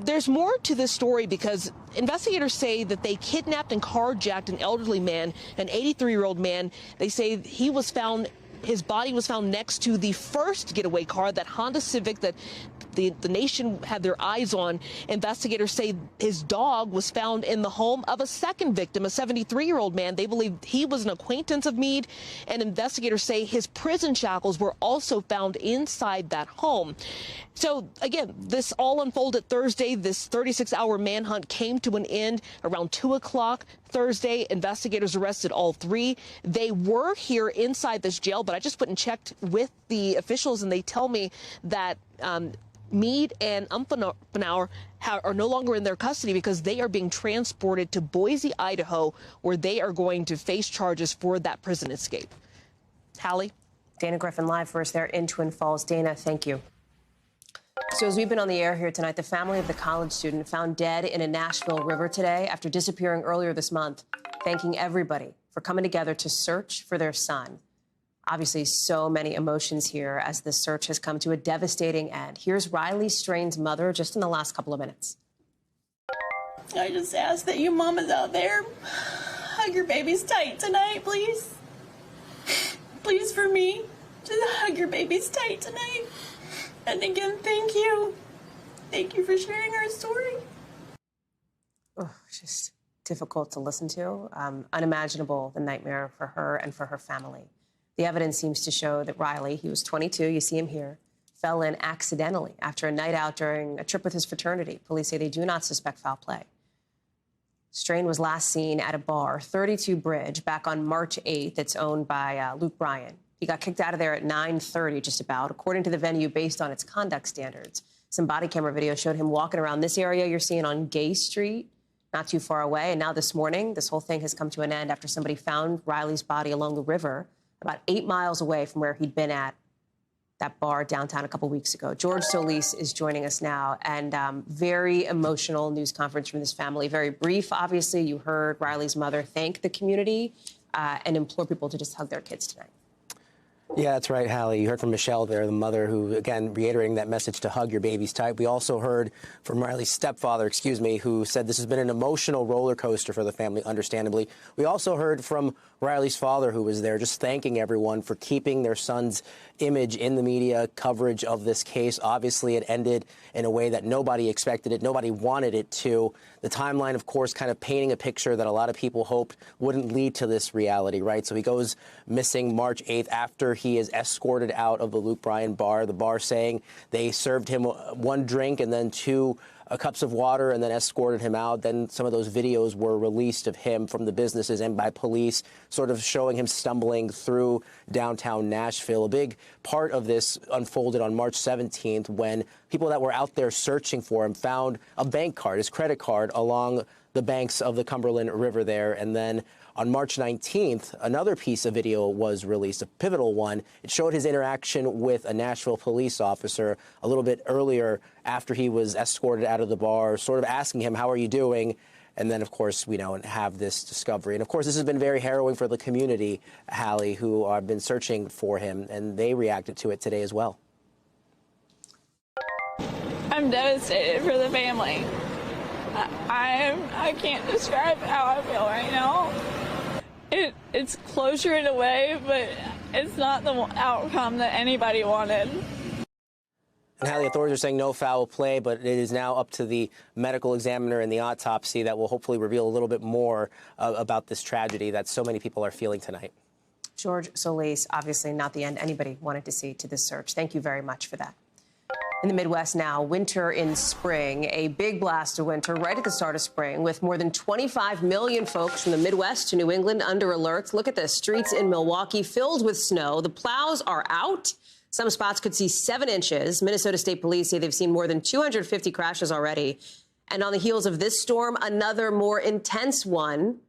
there's more to this story because investigators say that they kidnapped and carjacked an elderly man, an 83-year-old man. They say he was found his body was found next to the first getaway car, that Honda Civic that the nation had their eyes on. Investigators say his dog was found in the home of a second victim, a 73-year-old man. They believe he was an acquaintance of Meade, and investigators say his prison shackles were also found inside that home. So again, this all unfolded Thursday. This 36-hour manhunt came to an end around 2 o'clock Thursday. Investigators arrested all three. They were here inside this jail, but I just went and checked with the officials, and they tell me that Meade and Umfenauer are no longer in their custody because they are being transported to Boise, Idaho, where they are going to face charges for that prison escape. Hallie? Dana Griffin live for us there in Twin Falls. Dana, thank you. So as we've been on the air here tonight, the family of the college student found dead in a Nashville river today after disappearing earlier this month, thanking everybody for coming together to search for their son. Obviously, so many emotions here as this search has come to a devastating end. Here's Riley Strain's mother just in the last couple of minutes. I just ask that you mamas out there hug your babies tight tonight, please. Please, for me, just hug your babies tight tonight. And again, thank you. Thank you for sharing our story. Oh, just difficult to listen to. Unimaginable, the nightmare for her and for her family. The evidence seems to show that Riley, he was 22, you see him here, fell in accidentally after a night out during a trip with his fraternity. Police say they do not suspect foul play. Strain was last seen at a bar, 32 Bridge, back on March 8th. It's owned by Luke Bryan. He got kicked out of there at 9:30, just about, according to the venue, based on its conduct standards. Some body camera video showed him walking around this area you're seeing on Gay Street, not too far away. And now this morning, this whole thing has come to an end after somebody found Riley's body along the river, about 8 miles away from where he'd been at that bar downtown a couple weeks ago. George Solis is joining us now, and very emotional news conference from this family. Very brief, obviously. You heard Riley's mother thank the community and implore people to just hug their kids tonight. Yeah, that's right, Hallie. You heard from Michelle there, the mother, who, again, reiterating that message to hug your babies tight. We also heard from Riley's stepfather, who said this has been an emotional roller coaster for the family, understandably. We also heard from Riley's father, who was there, just thanking everyone for keeping their son's image in the media coverage of this case. Obviously, it ended in a way that nobody expected it. Nobody wanted it to. The timeline, of course, kind of painting a picture that a lot of people hoped wouldn't lead to this reality, right? So he goes missing March 8th after he is escorted out of the Luke Bryan bar. The bar saying they served him one drink and then two cups of water and then escorted him out. Then some of those videos were released of him from the businesses and by police, sort of showing him stumbling through downtown Nashville. A big part of this unfolded on March 17th when people that were out there searching for him found a bank card, his credit card, along the banks of the Cumberland River there. And then on March 19th, another piece of video was released, a pivotal one. It showed his interaction with a Nashville police officer a little bit earlier after he was escorted out of the bar, sort of asking him, how are you doing? And then, of course, we know and have this discovery. And, of course, this has been very harrowing for the community, Hallie, who have been searching for him, and they reacted to it today as well. I'm devastated for the family. I can't describe how I feel right now. It's closure in a way, but it's not the outcome that anybody wanted. And Hallie, authorities are saying no foul play, but it is now up to the medical examiner and the autopsy that will hopefully reveal a little bit more about this tragedy that so many people are feeling tonight. George Solis, obviously not the end anybody wanted to see to this search. Thank you very much for that. In the Midwest now, winter in spring, a big blast of winter right at the start of spring with more than 25 million folks from the Midwest to New England under alerts. Look at the streets in Milwaukee filled with snow. The plows are out. Some spots could see 7 inches. Minnesota State Police say they've seen more than 250 crashes already. And on the heels of this storm, another more intense one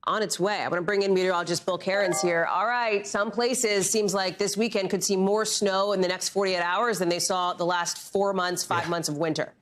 on its way. I want to bring in meteorologist Bill Cairns here. All right, some places seems like this weekend could see more snow in the next 48 hours than they saw the last 4 months, 5 months of winter.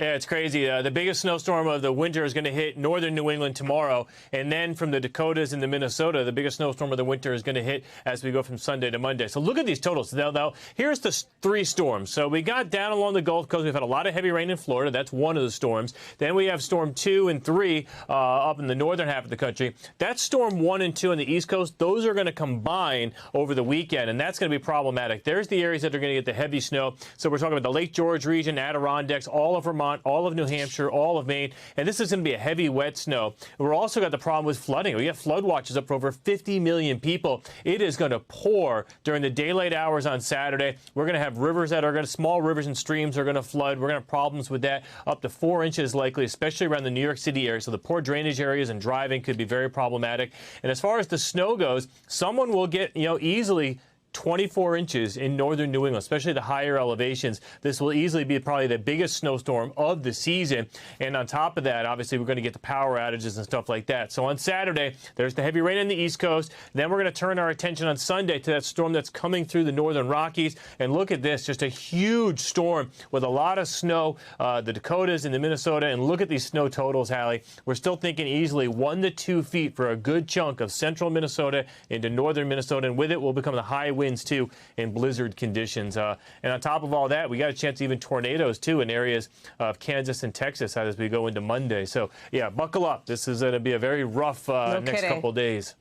Yeah, it's crazy. The biggest snowstorm of the winter is going to hit northern New England tomorrow. And then from the Dakotas into Minnesota, the biggest snowstorm of the winter is going to hit as we go from Sunday to Monday. So look at these totals. Now, here's the three storms. So we got down along the Gulf Coast. We've had a lot of heavy rain in Florida. That's one of the storms. Then we have storm 2 and 3 up in the northern half of the country. That's storm 1 and 2 on the East Coast. Those are going to combine over the weekend, and that's going to be problematic. There's the areas that are going to get the heavy snow. So we're talking about the Lake George region, Adirondacks, all of Vermont, all of New Hampshire, all of Maine, and this is going to be a heavy, wet snow. We're also got the problem with flooding. We have flood watches up for over 50 million people. It is going to pour during the daylight hours on Saturday. We're going to have rivers that are going to, small rivers and streams are going to flood. We're going to have problems with that, up to 4 inches likely, especially around the New York City area. So the poor drainage areas and driving could be very problematic. And as far as the snow goes, someone will get, easily 24 inches in northern New England, especially the higher elevations. This will easily be probably the biggest snowstorm of the season. And on top of that, obviously, we're going to get the power outages and stuff like that. So on Saturday, there's the heavy rain on the East Coast. Then we're going to turn our attention on Sunday to that storm that's coming through the northern Rockies. And look at this, just a huge storm with a lot of snow, the Dakotas and the Minnesota. And look at these snow totals, Hallie. We're still thinking easily 1 to 2 feet for a good chunk of central Minnesota into northern Minnesota. And with it will become the high winds too in blizzard conditions. And on top of all that, we got a chance even tornadoes too in areas of Kansas and Texas as we go into Monday. So yeah, buckle up. This is going to be a very rough next couple days.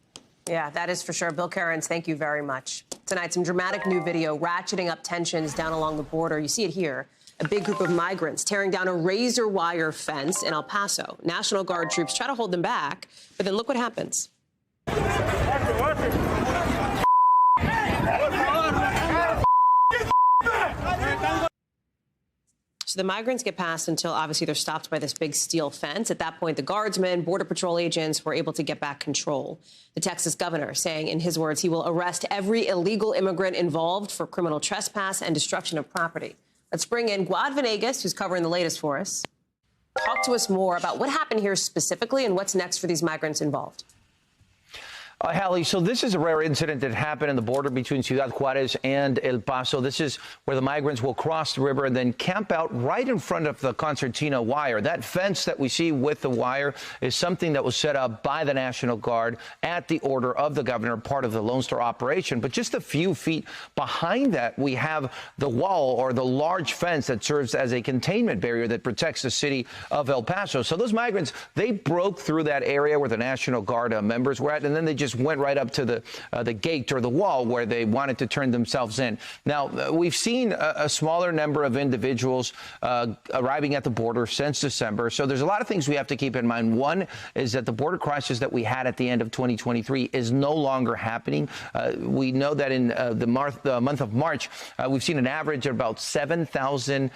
Yeah, that is for sure. Bill Cairns, thank you very much. Tonight, some dramatic new video ratcheting up tensions down along the border. You see it here. A big group of migrants tearing down a razor wire fence in El Paso. National Guard troops try to hold them back, but then look what happens. So the migrants get past until obviously they're stopped by this big steel fence. At that point, the guardsmen, Border Patrol agents were able to get back control. The Texas governor saying, in his words, he will arrest every illegal immigrant involved for criminal trespass and destruction of property. Let's bring in Guad Venegas, who's covering the latest for us. Talk to us more about what happened here specifically and what's next for these migrants involved. Hallie, so this is a rare incident that happened in the border between Ciudad Juarez and El Paso. This is where the migrants will cross the river and then camp out right in front of the concertina wire. That fence that we see with the wire is something that was set up by the National Guard at the order of the governor, part of the Lone Star operation. But just a few feet behind that, we have the wall or the large fence that serves as a containment barrier that protects the city of El Paso. So those migrants, they broke through that area where the National Guard members were at, and then they just went right up to the gate or the wall where they wanted to turn themselves in. Now, we've seen a smaller number of individuals arriving at the border since December. So there's a lot of things we have to keep in mind. One is that the border crisis that we had at the end of 2023 is no longer happening. We know that in the month of March, we've seen an average of about 7,000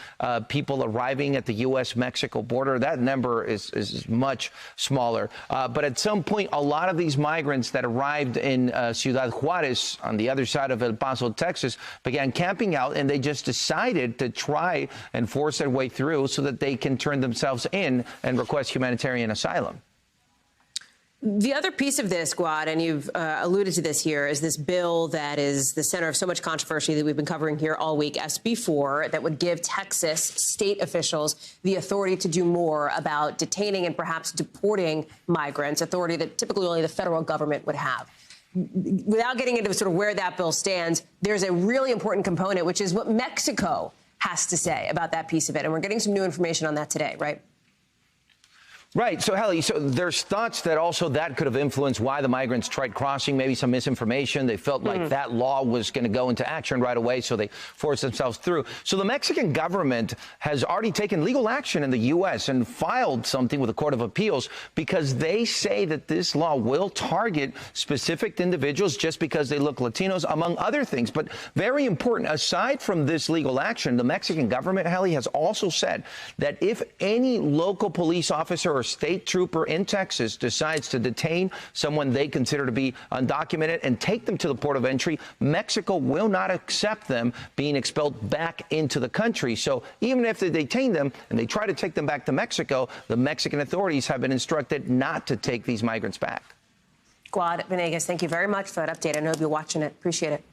people arriving at the U.S.-Mexico border. That number is much smaller. But at some point, a lot of these migrants that arrived in Ciudad Juarez on the other side of El Paso, Texas, began camping out, and they just decided to try and force their way through so that they can turn themselves in and request humanitarian asylum. The other piece of this, Guad, and you've alluded to this here, is this bill that is the center of so much controversy that we've been covering here all week, SB4, that would give Texas state officials the authority to do more about detaining and perhaps deporting migrants, authority that typically only the federal government would have. Without getting into sort of where that bill stands, there's a really important component, which is what Mexico has to say about that piece of it. And we're getting some new information on that today, right? Right. So, Hallie, so there's thoughts that also that could have influenced why the migrants tried crossing, maybe some misinformation. They felt like that law was going to go into action right away, so they forced themselves through. So the Mexican government has already taken legal action in the U.S. and filed something with the Court of Appeals because they say that this law will target specific individuals just because they look Latinos, among other things. But very important, aside from this legal action, the Mexican government, Hallie, has also said that if any local police officer or state trooper in Texas decides to detain someone they consider to be undocumented and take them to the port of entry, Mexico will not accept them being expelled back into the country. So even if they detain them and they try to take them back to Mexico, the Mexican authorities have been instructed not to take these migrants back. Guad Venegas, thank you very much for that update. I know you'll be watching it. Appreciate it.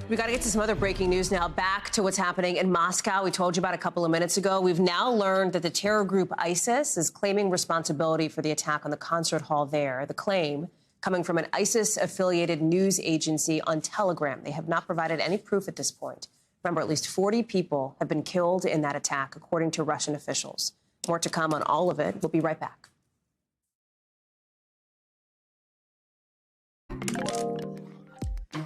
We got to get to some other breaking news now. Back to what's happening in Moscow. We told you about a couple of minutes ago. We've now learned that the terror group ISIS is claiming responsibility for the attack on the concert hall there. The claim coming from an ISIS-affiliated news agency on Telegram. They have not provided any proof at this point. Remember, at least 40 people have been killed in that attack, according to Russian officials. More to come on all of it. We'll be right back.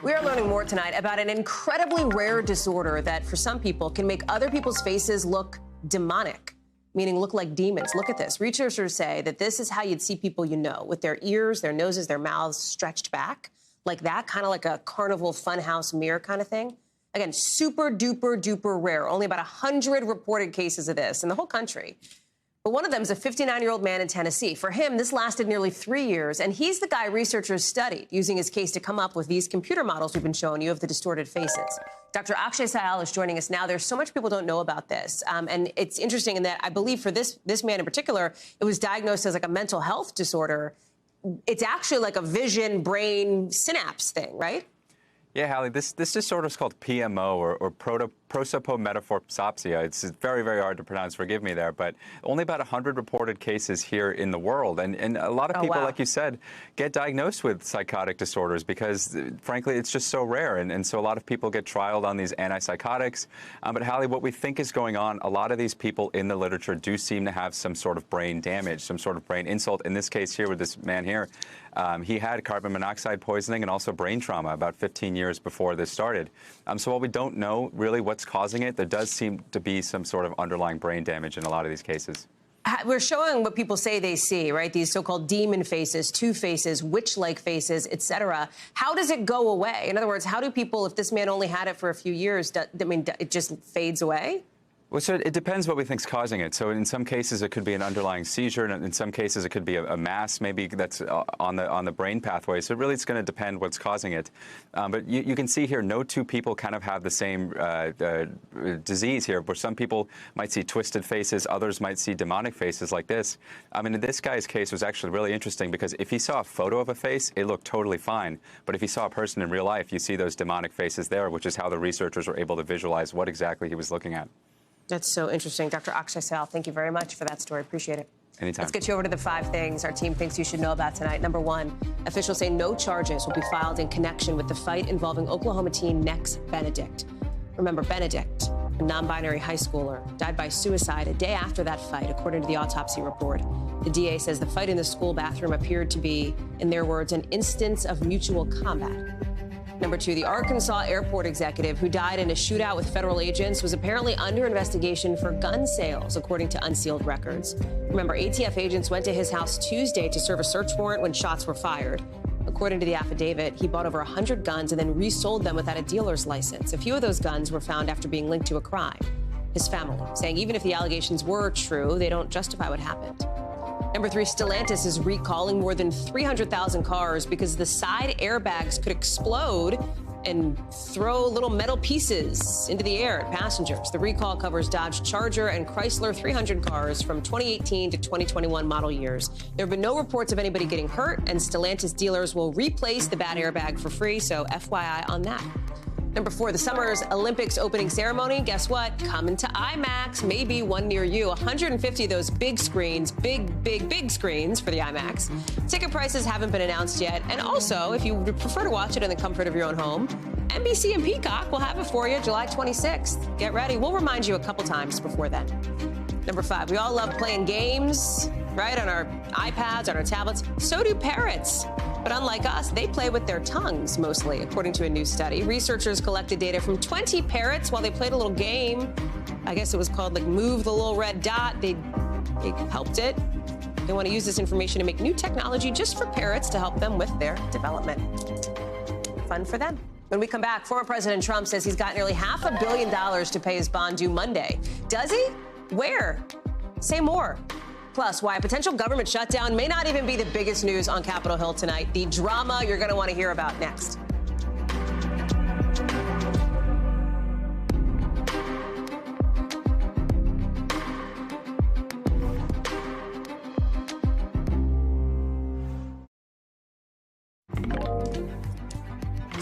We are learning more tonight about an incredibly rare disorder that, for some people, can make other people's faces look demonic, meaning look like demons. Look at this. Researchers say that this is how you'd see people you know, with their ears, their noses, their mouths stretched back, like that, kind of like a carnival funhouse mirror kind of thing. Again, super duper duper rare. Only about 100 reported cases of this in the whole country. But one of them is a 59-year-old man in Tennessee. For him, this lasted nearly 3 years, and he's the guy researchers studied, using his case to come up with these computer models we've been showing you of the distorted faces. Dr. Akshay Syal is joining us now. There's so much people don't know about this, and it's interesting in that I believe for this man in particular, it was diagnosed as like a mental health disorder. It's actually like a vision, brain, synapse thing, right? Yeah, Hallie, this disorder is called PMO, or prosopometaphopsia. It's very, very hard to pronounce. Forgive me there, but only about 100 reported cases here in the world. And a lot of people, like you said, get diagnosed with psychotic disorders because, frankly, it's just so rare. And so a lot of people get trialed on these antipsychotics. But, Hallie, what we think is going on, a lot of these people in the literature do seem to have some sort of brain damage, some sort of brain insult. In this case here with this man here, he had carbon monoxide poisoning and also brain trauma about 15 years before this started. So while we don't know really what's causing it, there does seem to be some sort of underlying brain damage in a lot of these cases. We're showing what people say they see, right? These so-called demon faces, two faces, witch-like faces, et cetera. How does it go away? In other words, how do people, if this man only had it for a few years, it just fades away? Well, so it depends what we think is causing it. So in some cases, it could be an underlying seizure, and in some cases, it could be a mass maybe that's on the brain pathway. So really, it's going to depend what's causing it. But you can see here, no two people kind of have the same disease here, where some people might see twisted faces, others might see demonic faces like this. I mean, in this guy's case, was actually really interesting because if he saw a photo of a face, it looked totally fine. But if he saw a person in real life, you see those demonic faces there, which is how the researchers were able to visualize what exactly he was looking at. That's so interesting. Dr. Akshay Syal, thank you very much for that story. Appreciate it. Anytime. Let's get you over to the 5 things our team thinks you should know about tonight. Number 1, officials say no charges will be filed in connection with the fight involving Oklahoma teen Nex Benedict. Remember, Benedict, a non-binary high schooler, died by suicide a day after that fight, according to the autopsy report. The DA says the fight in the school bathroom appeared to be, in their words, an instance of mutual combat. Number 2, the Arkansas airport executive who died in a shootout with federal agents was apparently under investigation for gun sales, according to unsealed records. Remember, ATF agents went to his house Tuesday to serve a search warrant when shots were fired. According to the affidavit, he bought over 100 guns and then resold them without a dealer's license. A few of those guns were found after being linked to a crime. His family saying even if the allegations were true, they don't justify what happened. Number 3, Stellantis is recalling more than 300,000 cars because the side airbags could explode and throw little metal pieces into the air at passengers. The recall covers Dodge Charger and Chrysler 300 cars from 2018 to 2021 model years. There have been no reports of anybody getting hurt, and Stellantis dealers will replace the bad airbag for free, so FYI on that. Number 4, the summer's Olympics opening ceremony. Guess what? Coming to IMAX, maybe one near you. 150 of those big screens, big screens for the IMAX. Ticket prices haven't been announced yet. And also, if you would prefer to watch it in the comfort of your own home, NBC and Peacock will have it for you July 26th. Get ready. We'll remind you a couple times before then. Number 5, we all love playing games, right, on our iPads, on our tablets. So do parrots. But unlike us, they play with their tongues mostly, according to a new study. Researchers collected data from 20 parrots while they played a little game. I guess it was called, like, Move the Little Red Dot. They helped it. They want to use this information to make new technology just for parrots to help them with their development. Fun for them. When we come back, former President Trump says he's got nearly $500 million to pay his bond due Monday. Does he? Where? Say more. Plus, why a potential government shutdown may not even be the biggest news on Capitol Hill tonight. The drama you're going to want to hear about next.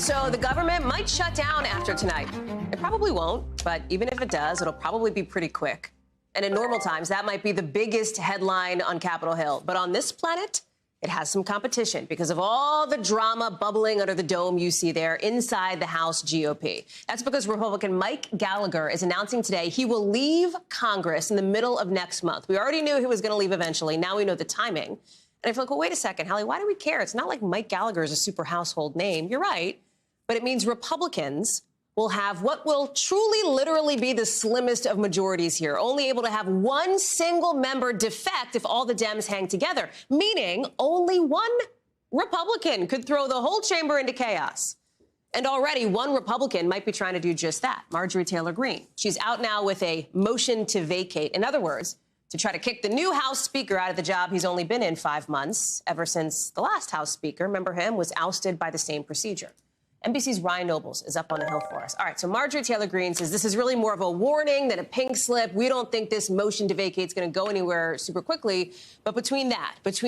So the government might shut down after tonight. It probably won't, but even if it does, it'll probably be pretty quick. And in normal times, that might be the biggest headline on Capitol Hill. But on this planet, it has some competition because of all the drama bubbling under the dome you see there inside the House GOP. That's because Republican Mike Gallagher is announcing today he will leave Congress in the middle of next month. We already knew he was going to leave eventually. Now we know the timing. And I feel like, well, wait a second, Hallie, why do we care? It's not like Mike Gallagher is a super household name. You're right. But it means Republicans will have what will truly, literally be the slimmest of majorities here, only able to have one single member defect if all the Dems hang together, meaning only one Republican could throw the whole chamber into chaos. And already one Republican might be trying to do just that, Marjorie Taylor Greene. She's out now with a motion to vacate. In other words, to try to kick the new House Speaker out of the job he's only been in 5 months, ever since the last House Speaker, remember him, was ousted by the same procedure. NBC's Ryan Nobles is up on the Hill for us. All right, so Marjorie Taylor Greene says this is really more of a warning than a pink slip. We don't think this motion to vacate is going to go anywhere super quickly. But between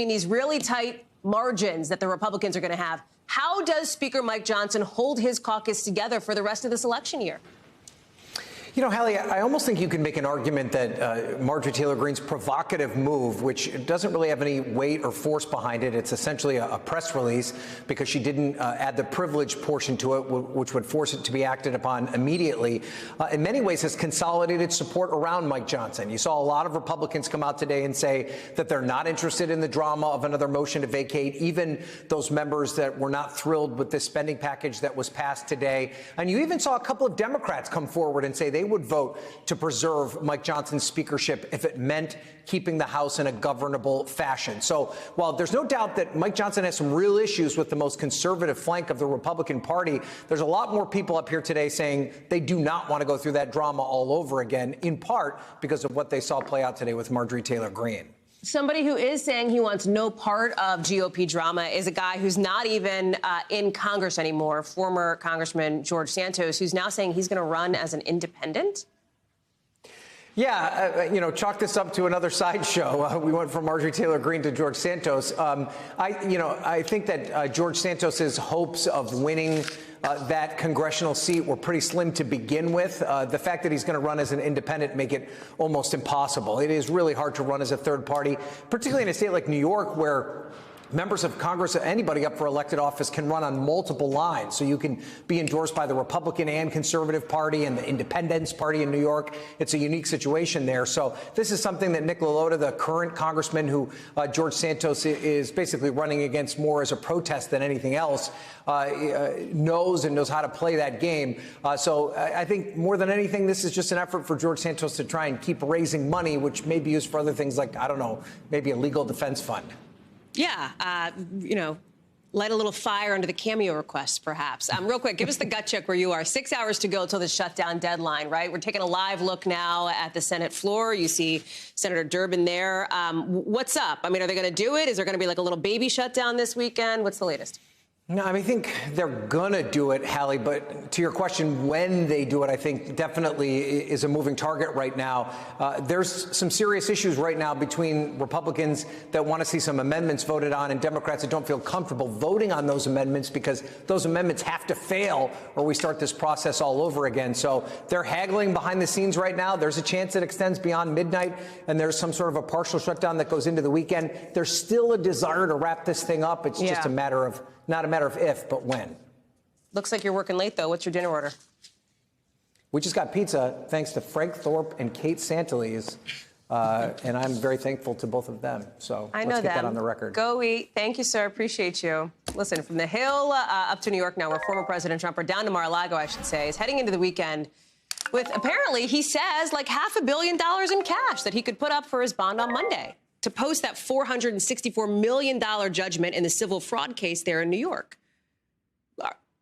these really tight margins that the Republicans are going to have, how does Speaker Mike Johnson hold his caucus together for the rest of this election year? You know, Hallie, I almost think you can make an argument that Marjorie Taylor Greene's provocative move, which doesn't really have any weight or force behind it, it's essentially a press release because she didn't add the privilege portion to it, which would force it to be acted upon immediately, in many ways has consolidated support around Mike Johnson. You saw a lot of Republicans come out today and say that they're not interested in the drama of another motion to vacate, even those members that were not thrilled with this spending package that was passed today. And you even saw a couple of Democrats come forward and say they would vote to preserve Mike Johnson's speakership if it meant keeping the House in a governable fashion. So while there's no doubt that Mike Johnson has some real issues with the most conservative flank of the Republican Party, there's a lot more people up here today saying they do not want to go through that drama all over again, in part because of what they saw play out today with Marjorie Taylor Greene. Somebody who is saying he wants no part of GOP drama is a guy who's not even in Congress anymore, former Congressman George Santos, who's now saying he's going to run as an independent. Yeah, chalk this up to another sideshow. We went from Marjorie Taylor Greene to George Santos. I think that George Santos's hopes of winning that congressional seat were pretty slim to begin with. The fact that he's going to run as an independent make it almost impossible. It is really hard to run as a third party, particularly in a state like New York, where members of Congress, anybody up for elected office, can run on multiple lines. So you can be endorsed by the Republican and Conservative Party and the Independence Party in New York. It's a unique situation there. So this is something that Nick LaLota, the current congressman who George Santos is basically running against more as a protest than anything else, knows how to play that game. So I think more than anything, this is just an effort for George Santos to try and keep raising money, which may be used for other things like, I don't know, maybe a legal defense fund. Yeah, light a little fire under the cameo requests, perhaps. Real quick, give us the gut check where you are. 6 hours to go till the shutdown deadline, right? We're taking a live look now at the Senate floor. You see Senator Durbin there. What's up? I mean, are they going to do it? Is there going to be like a little baby shutdown this weekend? What's the latest? No, I think they're going to do it, Hallie. But to your question, when they do it, I think definitely is a moving target right now. There's some serious issues right now between Republicans that want to see some amendments voted on and Democrats that don't feel comfortable voting on those amendments because those amendments have to fail or we start this process all over again. So they're haggling behind the scenes right now. There's a chance it extends beyond midnight and there's some sort of a partial shutdown that goes into the weekend. There's still a desire to wrap this thing up. It's just a matter of not a matter of if, but when. Looks like you're working late, though. What's your dinner order? We just got pizza, thanks to Frank Thorpe and Kate Santalese. And I'm very thankful to both of them. So let's get that on the record. Go eat. Thank you, sir. Appreciate you. Listen, from the Hill up to New York now, where former President Trump, or down to Mar-a-Lago, I should say, is heading into the weekend with, apparently, he says, like $500 million in cash that he could put up for his bond on Monday to post that $464 million judgment in the civil fraud case there in New York.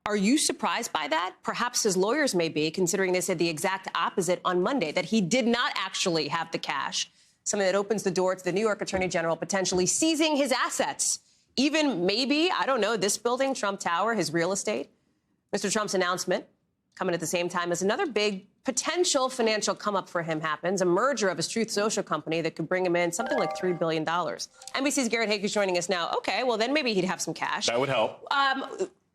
Are you surprised by that? Perhaps his lawyers may be, considering they said the exact opposite on Monday, that he did not actually have the cash, something that opens the door to the New York Attorney General potentially seizing his assets. Even maybe, I don't know, this building, Trump Tower, his real estate. Mr. Trump's announcement coming at the same time as another big potential financial come up for him happens, a merger of his Truth Social company that could bring him in something like $3 billion. NBC's Garrett Haake is joining us now. Okay, well, then maybe he'd have some cash. That would help.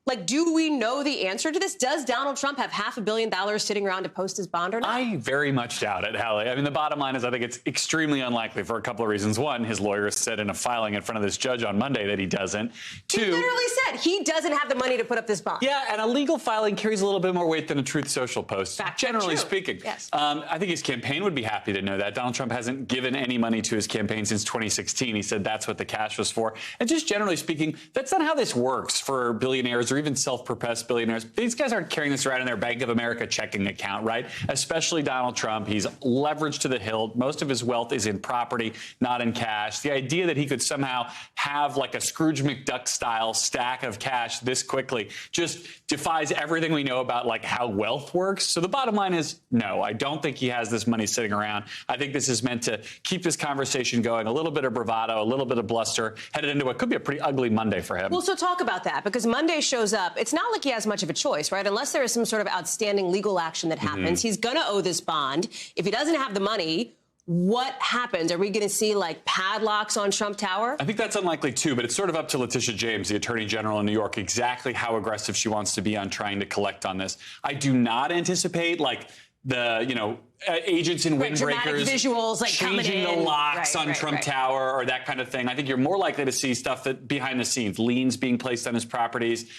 Like, do we know the answer to this? Does Donald Trump have $500 million sitting around to post his bond or not? I very much doubt it, Hallie. I mean, the bottom line is I think it's extremely unlikely for a couple of reasons. One, his lawyer said in a filing in front of this judge on Monday that he doesn't. Two, he literally said he doesn't have the money to put up this bond. Yeah, and a legal filing carries a little bit more weight than a Truth Social post, generally true. speaking. Yes. I think his campaign would be happy to know that. Donald Trump hasn't given any money to his campaign since 2016. He said that's what the cash was for. And just generally speaking, that's not how this works for billionaires or even self-professed billionaires. These guys aren't carrying this around in their Bank of America checking account, right? Especially Donald Trump. He's leveraged to the hilt. Most of his wealth is in property, not in cash. The idea that he could somehow have like a Scrooge McDuck style stack of cash this quickly just defies everything we know about like how wealth works. So the bottom line is no, I don't think he has this money sitting around. I think this is meant to keep this conversation going, a little bit of bravado, a little bit of bluster, headed into what could be a pretty ugly Monday for him. Well, so talk about that, because Monday shows up. It's not like he has much of a choice, right? Unless there is some sort of outstanding legal action that happens. He's going to owe this bond. If he doesn't have the money, what happens? Are we going to see like padlocks on Trump Tower? I think that's unlikely too, but it's sort of up to Letitia James, the Attorney General in New York, exactly how aggressive she wants to be on trying to collect on this. I do not anticipate like the, agents in windbreakers visuals, like changing the locks on Trump Tower or that kind of thing. I think you're more likely to see stuff that behind the scenes, liens being placed on his properties,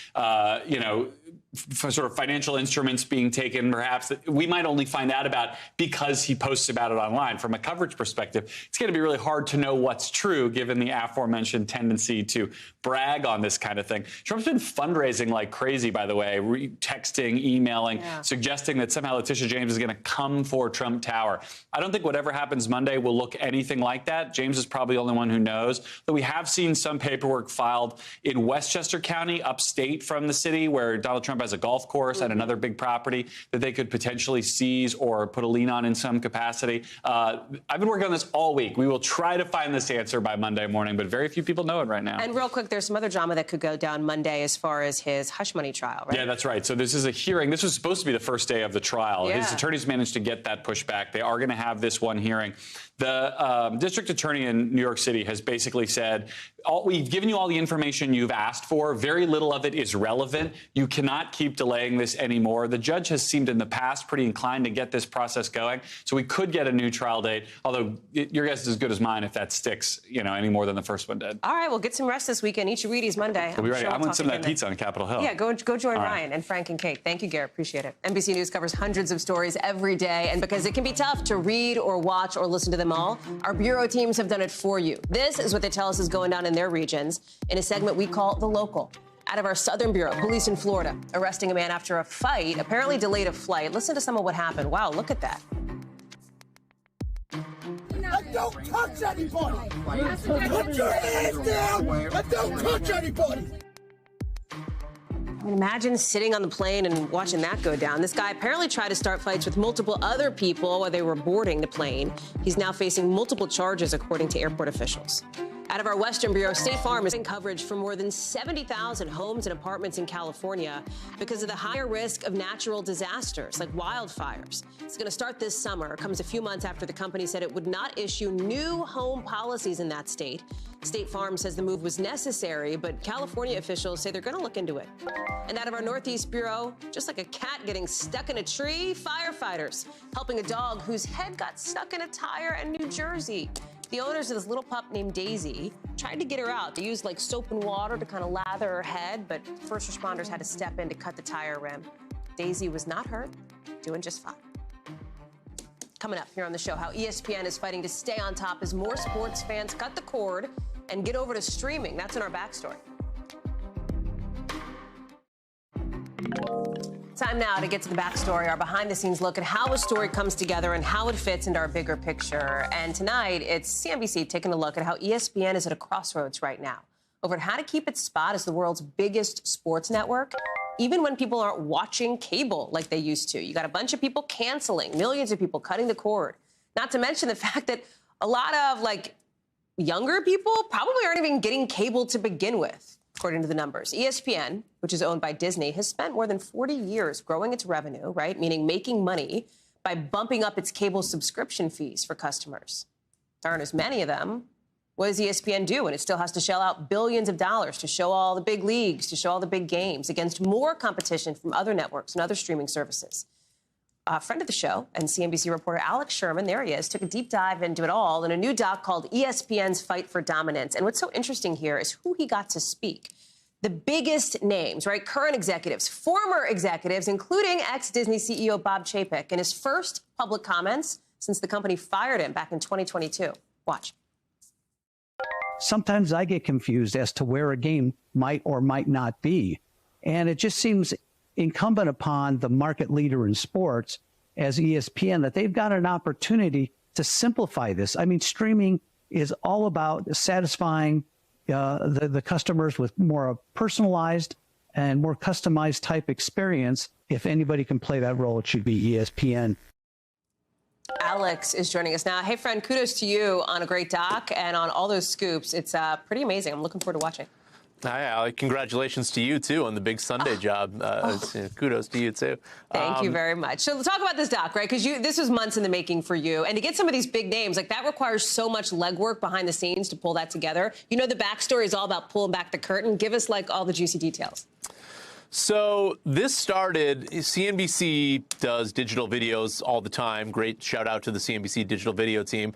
sort of financial instruments being taken, perhaps, that we might only find out about because he posts about it online. From a coverage perspective, it's going to be really hard to know what's true, given the aforementioned tendency to brag on this kind of thing. Trump's been fundraising like crazy, by the way, texting, emailing, suggesting that somehow Letitia James is going to come for Trump Tower. I don't think whatever happens Monday will look anything like that. James is probably the only one who knows. But we have seen some paperwork filed in Westchester County, upstate from the city, where Donald Trump has a golf course and another big property that they could potentially seize or put a lien on in some capacity. I've been working on this all week. We will try to find this answer by Monday morning, but very few people know it right now. And real quick, there's some other drama that could go down Monday as far as his hush money trial, right? Yeah, that's right. So this is a hearing. This was supposed to be the first day of the trial. Yeah. His attorneys managed to get that pushed back. They are going to have this one hearing. The district attorney in New York City has basically said, we've given you all the information you've asked for. Very little of it is relevant. You cannot keep delaying this anymore. The judge has seemed in the past pretty inclined to get this process going. So we could get a new trial date, although your guess is as good as mine if that sticks, any more than the first one did. All right, well, get some rest this weekend. Eat your Wheaties Monday. We'll be ready. I want some of that pizza on Capitol Hill. Yeah, go join All Ryan and Frank and Kate. Thank you, Garrett. Appreciate it. NBC News covers hundreds of stories every day, and because it can be tough to read or watch or listen to them all, our bureau teams have done it for you. This is what they tell us is going down in their regions in a segment we call The Local. Out of our Southern Bureau, police in Florida arresting a man after a fight, apparently delayed a flight. Listen to some of what happened. Wow, look at that. And don't touch anybody! Put your hands down and don't touch anybody! I mean, imagine sitting on the plane and watching that go down. This guy apparently tried to start fights with multiple other people while they were boarding the plane. He's now facing multiple charges, according to airport officials. Out of our Western Bureau, State Farm is in coverage for more than 70,000 homes and apartments in California because of the higher risk of natural disasters like wildfires. It's going to start this summer. It comes a few months after the company said it would not issue new home policies in that state. State Farm says the move was necessary, but California officials say they're going to look into it. And out of our Northeast Bureau, just like a cat getting stuck in a tree, firefighters helping a dog whose head got stuck in a tire in New Jersey. The owners of this little pup named Daisy tried to get her out. They used like soap and water to kind of lather her head, but first responders had to step in to cut the tire rim. Daisy was not hurt, doing just fine. Coming up here on the show, how ESPN is fighting to stay on top as more sports fans cut the cord and get over to streaming. That's in our backstory. Time now to get to the backstory, our behind-the-scenes look at how a story comes together and how it fits into our bigger picture. And tonight, it's CNBC taking a look at how ESPN is at a crossroads right now over how to keep its spot as the world's biggest sports network, even when people aren't watching cable like they used to. You got a bunch of people canceling, millions of people cutting the cord. Not to mention the fact that a lot of, younger people probably aren't even getting cable to begin with. According to the numbers, ESPN, which is owned by Disney, has spent more than 40 years growing its revenue, right? Meaning making money by bumping up its cable subscription fees for customers. There aren't as many of them, What does ESPN do when it still has to shell out billions of dollars to show all the big leagues, to show all the big games against more competition from other networks and other streaming services? A friend of the show and CNBC reporter Alex Sherman, there he is, took a deep dive into it all in a new doc called ESPN's Fight for Dominance. And what's so interesting here is who he got to speak. The biggest names, right? Current executives, former executives, including ex-Disney CEO Bob Chapek in his first public comments since the company fired him back in 2022. Watch. Sometimes I get confused as to where a game might or might not be. And it just seems incumbent upon the market leader in sports as ESPN that they've got an opportunity to simplify this. I mean, streaming is all about satisfying the customers with more personalized and more customized type experience. If anybody can play that role, it should be ESPN. Alex is joining us now. Hey, friend, kudos to you on a great doc and on all those scoops. It's pretty amazing. I'm looking forward to watching. Hi, Hallie. Congratulations to you, too, on the big Sunday job. Kudos to you, too. Thank you very much. So let's talk about this doc, right? Because this was months in the making for you. And to get some of these big names, like that requires so much legwork behind the scenes to pull that together. You know, the backstory is all about pulling back the curtain. Give us, like, all the juicy details. So this started, CNBC does digital videos all the time. Great shout out to the CNBC digital video team.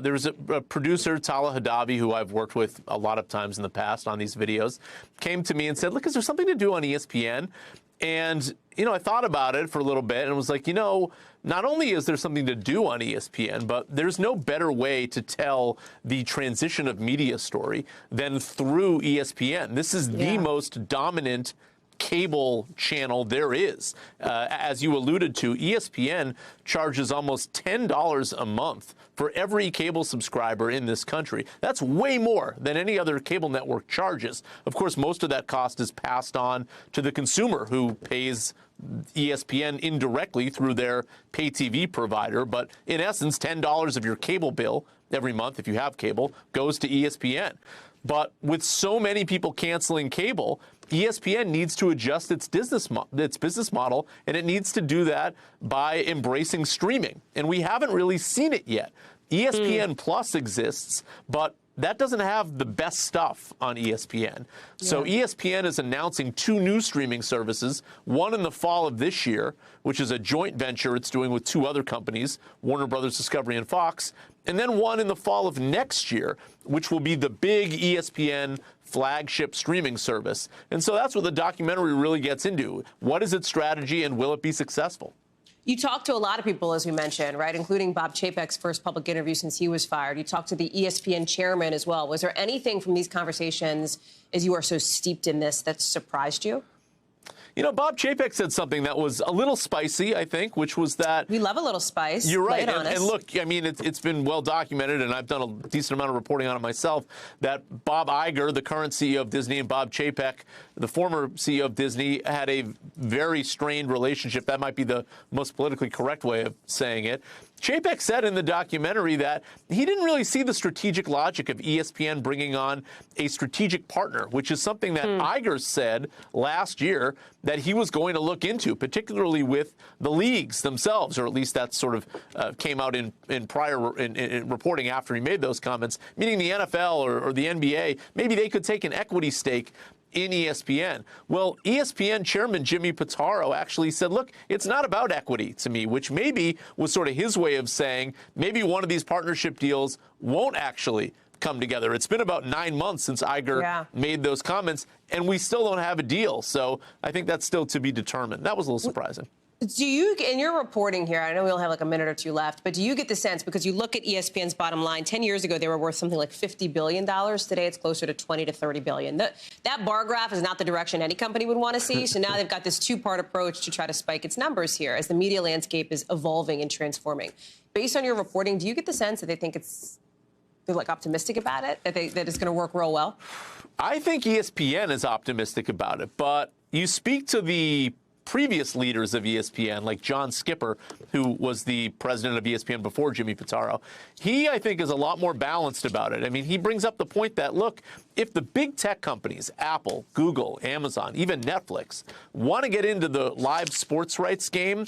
There was a producer, Tala Hadavi, who I've worked with a lot of times in the past on these videos, came to me and said, look, is there something to do on ESPN? And, you know, I thought about it for a little bit and was like, you know, not only is there something to do on ESPN, but there's no better way to tell the transition of media story than through ESPN. This is the most dominant cable channel there is. As you alluded to, ESPN charges almost $10 a month for every cable subscriber in this country. That's way more than any other cable network charges. Of course, most of that cost is passed on to the consumer who pays ESPN indirectly through their pay TV provider. But in essence, $10 of your cable bill every month, if you have cable, goes to ESPN. But with so many people canceling cable, ESPN needs to adjust its business model, and it needs to do that by embracing streaming. And we haven't really seen it yet. ESPN Plus exists, but that doesn't have the best stuff on ESPN. So ESPN is announcing 2 new streaming services, one in the fall of this year, which is a joint venture it's doing with 2 other companies, Warner Brothers Discovery and Fox, and then one in the fall of next year, which will be the big ESPN flagship streaming service. And so that's what the documentary really gets into. What is its strategy and will it be successful? You talked to a lot of people, as we mentioned, right, including Bob Chapek's first public interview since he was fired. You talked to the ESPN chairman as well. Was there anything from these conversations, as you are so steeped in this, that surprised you? You know, Bob Chapek said something that was a little spicy, I think, which was that... We love a little spice. You're right. And look, I mean, it's been well documented, and I've done a decent amount of reporting on it myself, that Bob Iger, the current CEO of Disney, and Bob Chapek, the former CEO of Disney, had a very strained relationship. That might be the most politically correct way of saying it. Chapek said in the documentary that he didn't really see the strategic logic of ESPN bringing on a strategic partner, which is something that Iger said last year that he was going to look into, particularly with the leagues themselves, or at least that sort of came out in prior in reporting after he made those comments, meaning the NFL or the NBA. Maybe they could take an equity stake in ESPN. Well, ESPN chairman Jimmy Pitaro actually said, look, it's not about equity to me, which maybe was sort of his way of saying maybe one of these partnership deals won't actually come together. It's been about 9 months since Iger made those comments, and we still don't have a deal. So I think that's still to be determined. That was a little surprising. Do you, in your reporting here, I know we only have like a minute or 2 left, but do you get the sense, because you look at ESPN's bottom line, 10 years ago they were worth something like $50 billion. Today it's closer to 20 to 30 billion. That bar graph is not the direction any company would want to see. So now they've got this 2-part approach to try to spike its numbers here as the media landscape is evolving and transforming. Based on your reporting, do you get the sense that they think they're like optimistic about it, that it's going to work real well? I think ESPN is optimistic about it, but you speak to the previous leaders of ESPN, like John Skipper, who was the president of ESPN before Jimmy Pitaro. He, I think, is a lot more balanced about it. I mean, he brings up the point that, look, if the big tech companies, Apple, Google, Amazon, even Netflix, want to get into the live sports rights game,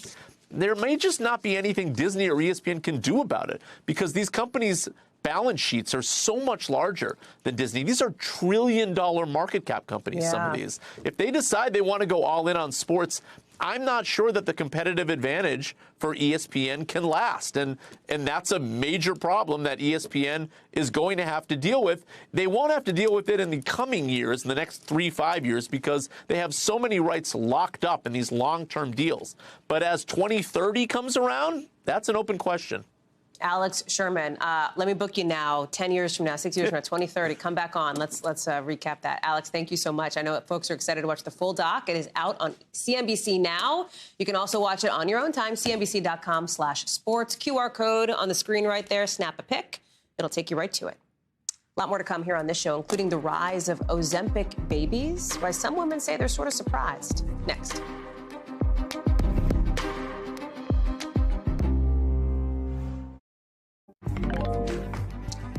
there may just not be anything Disney or ESPN can do about it, because these companies balance sheets are so much larger than Disney. These are trillion-dollar market cap companies, some of these. If they decide they want to go all in on sports, I'm not sure that the competitive advantage for ESPN can last. And that's a major problem that ESPN is going to have to deal with. They won't have to deal with it in the coming years, in the next 3-5 years, because they have so many rights locked up in these long-term deals. But as 2030 comes around, that's an open question. Alex Sherman, let me book you now. 10 years from now, 6 years from now, 2030. Come back on. Let's recap that. Alex, thank you so much. I know that folks are excited to watch the full doc. It is out on CNBC now. You can also watch it on your own time. CNBC.com/sports. QR code on the screen right there. Snap a pic. It'll take you right to it. A lot more to come here on this show, including the rise of Ozempic babies. Why some women say they're sort of surprised. Next.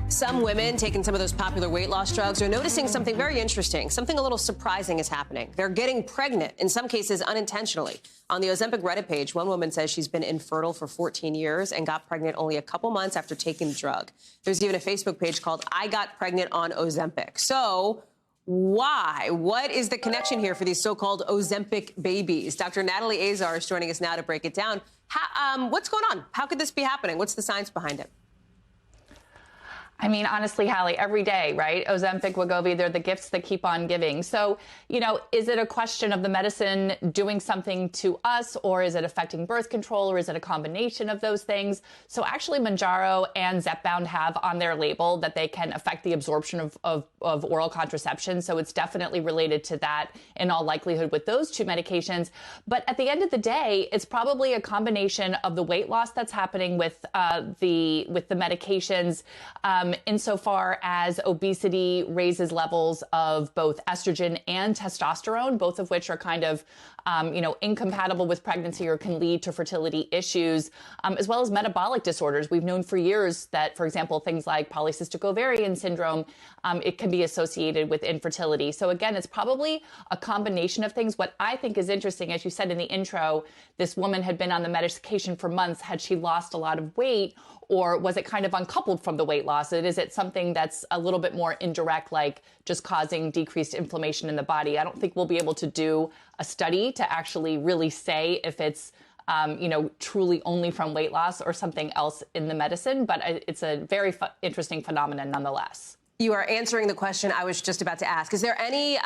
Some women taking some of those popular weight loss drugs are noticing something very interesting. Something a little surprising is happening. They're getting pregnant, in some cases unintentionally. On the Ozempic Reddit page, one woman says she's been infertile for 14 years and got pregnant only a couple months after taking the drug. There's even a Facebook page called I Got Pregnant on Ozempic. So why? What is the connection here for these so-called Ozempic babies? Dr. Natalie Azar is joining us now to break it down. What's going on? How could this be happening? What's the science behind it? I mean, honestly, Hallie, every day, right? Ozempic, Wegovy, they're the gifts that keep on giving. So, is it a question of the medicine doing something to us, or is it affecting birth control, or is it a combination of those things? So actually, Mounjaro and Zepbound have on their label that they can affect the absorption of oral contraception. So it's definitely related to that in all likelihood with those two medications. But at the end of the day, it's probably a combination of the weight loss that's happening with the medications. Insofar as obesity raises levels of both estrogen and testosterone, both of which are kind of, incompatible with pregnancy or can lead to fertility issues, as well as metabolic disorders. We've known for years that, for example, things like polycystic ovarian syndrome, it can be associated with infertility. So again, it's probably a combination of things. What I think is interesting, as you said in the intro, this woman had been on the medication for months. Had she lost a lot of weight, or was it kind of uncoupled from the weight loss? Is it something that's a little bit more indirect, like just causing decreased inflammation in the body? I don't think we'll be able to do a study to actually really say if it's, truly only from weight loss or something else in the medicine. But it's a very interesting phenomenon nonetheless. You are answering the question I was just about to ask. Is there any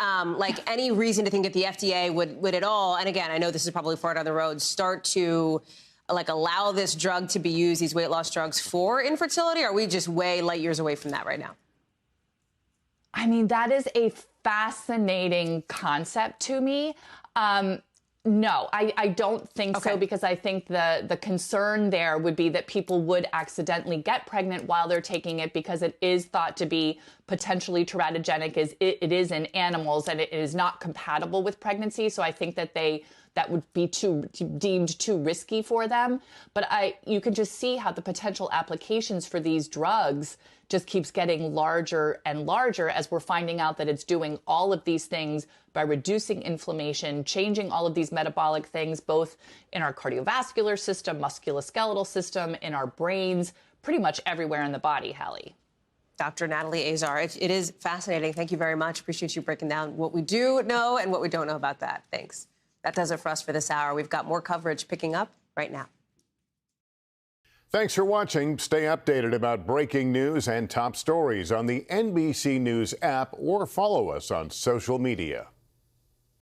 any reason to think that the FDA would at all, and again, I know this is probably far down the road, start to allow this drug to be used, these weight loss drugs, for infertility? Or are we just way light years away from that right now? I mean, that is a fascinating concept to me. No, I don't think so, because I think the concern there would be that people would accidentally get pregnant while they're taking it, because it is thought to be potentially teratogenic. It is in animals, and it is not compatible with pregnancy. So I think that would be deemed too risky for them. But you can just see how the potential applications for these drugs just keeps getting larger and larger as we're finding out that it's doing all of these things by reducing inflammation, changing all of these metabolic things, both in our cardiovascular system, musculoskeletal system, in our brains, pretty much everywhere in the body, Hallie. Dr. Natalie Azar, it is fascinating. Thank you very much. Appreciate you breaking down what we do know and what we don't know about that. Thanks. That does it for us for this hour. We've got more coverage picking up right now. Thanks for watching. Stay updated about breaking news and top stories on the NBC News app, or follow us on social media.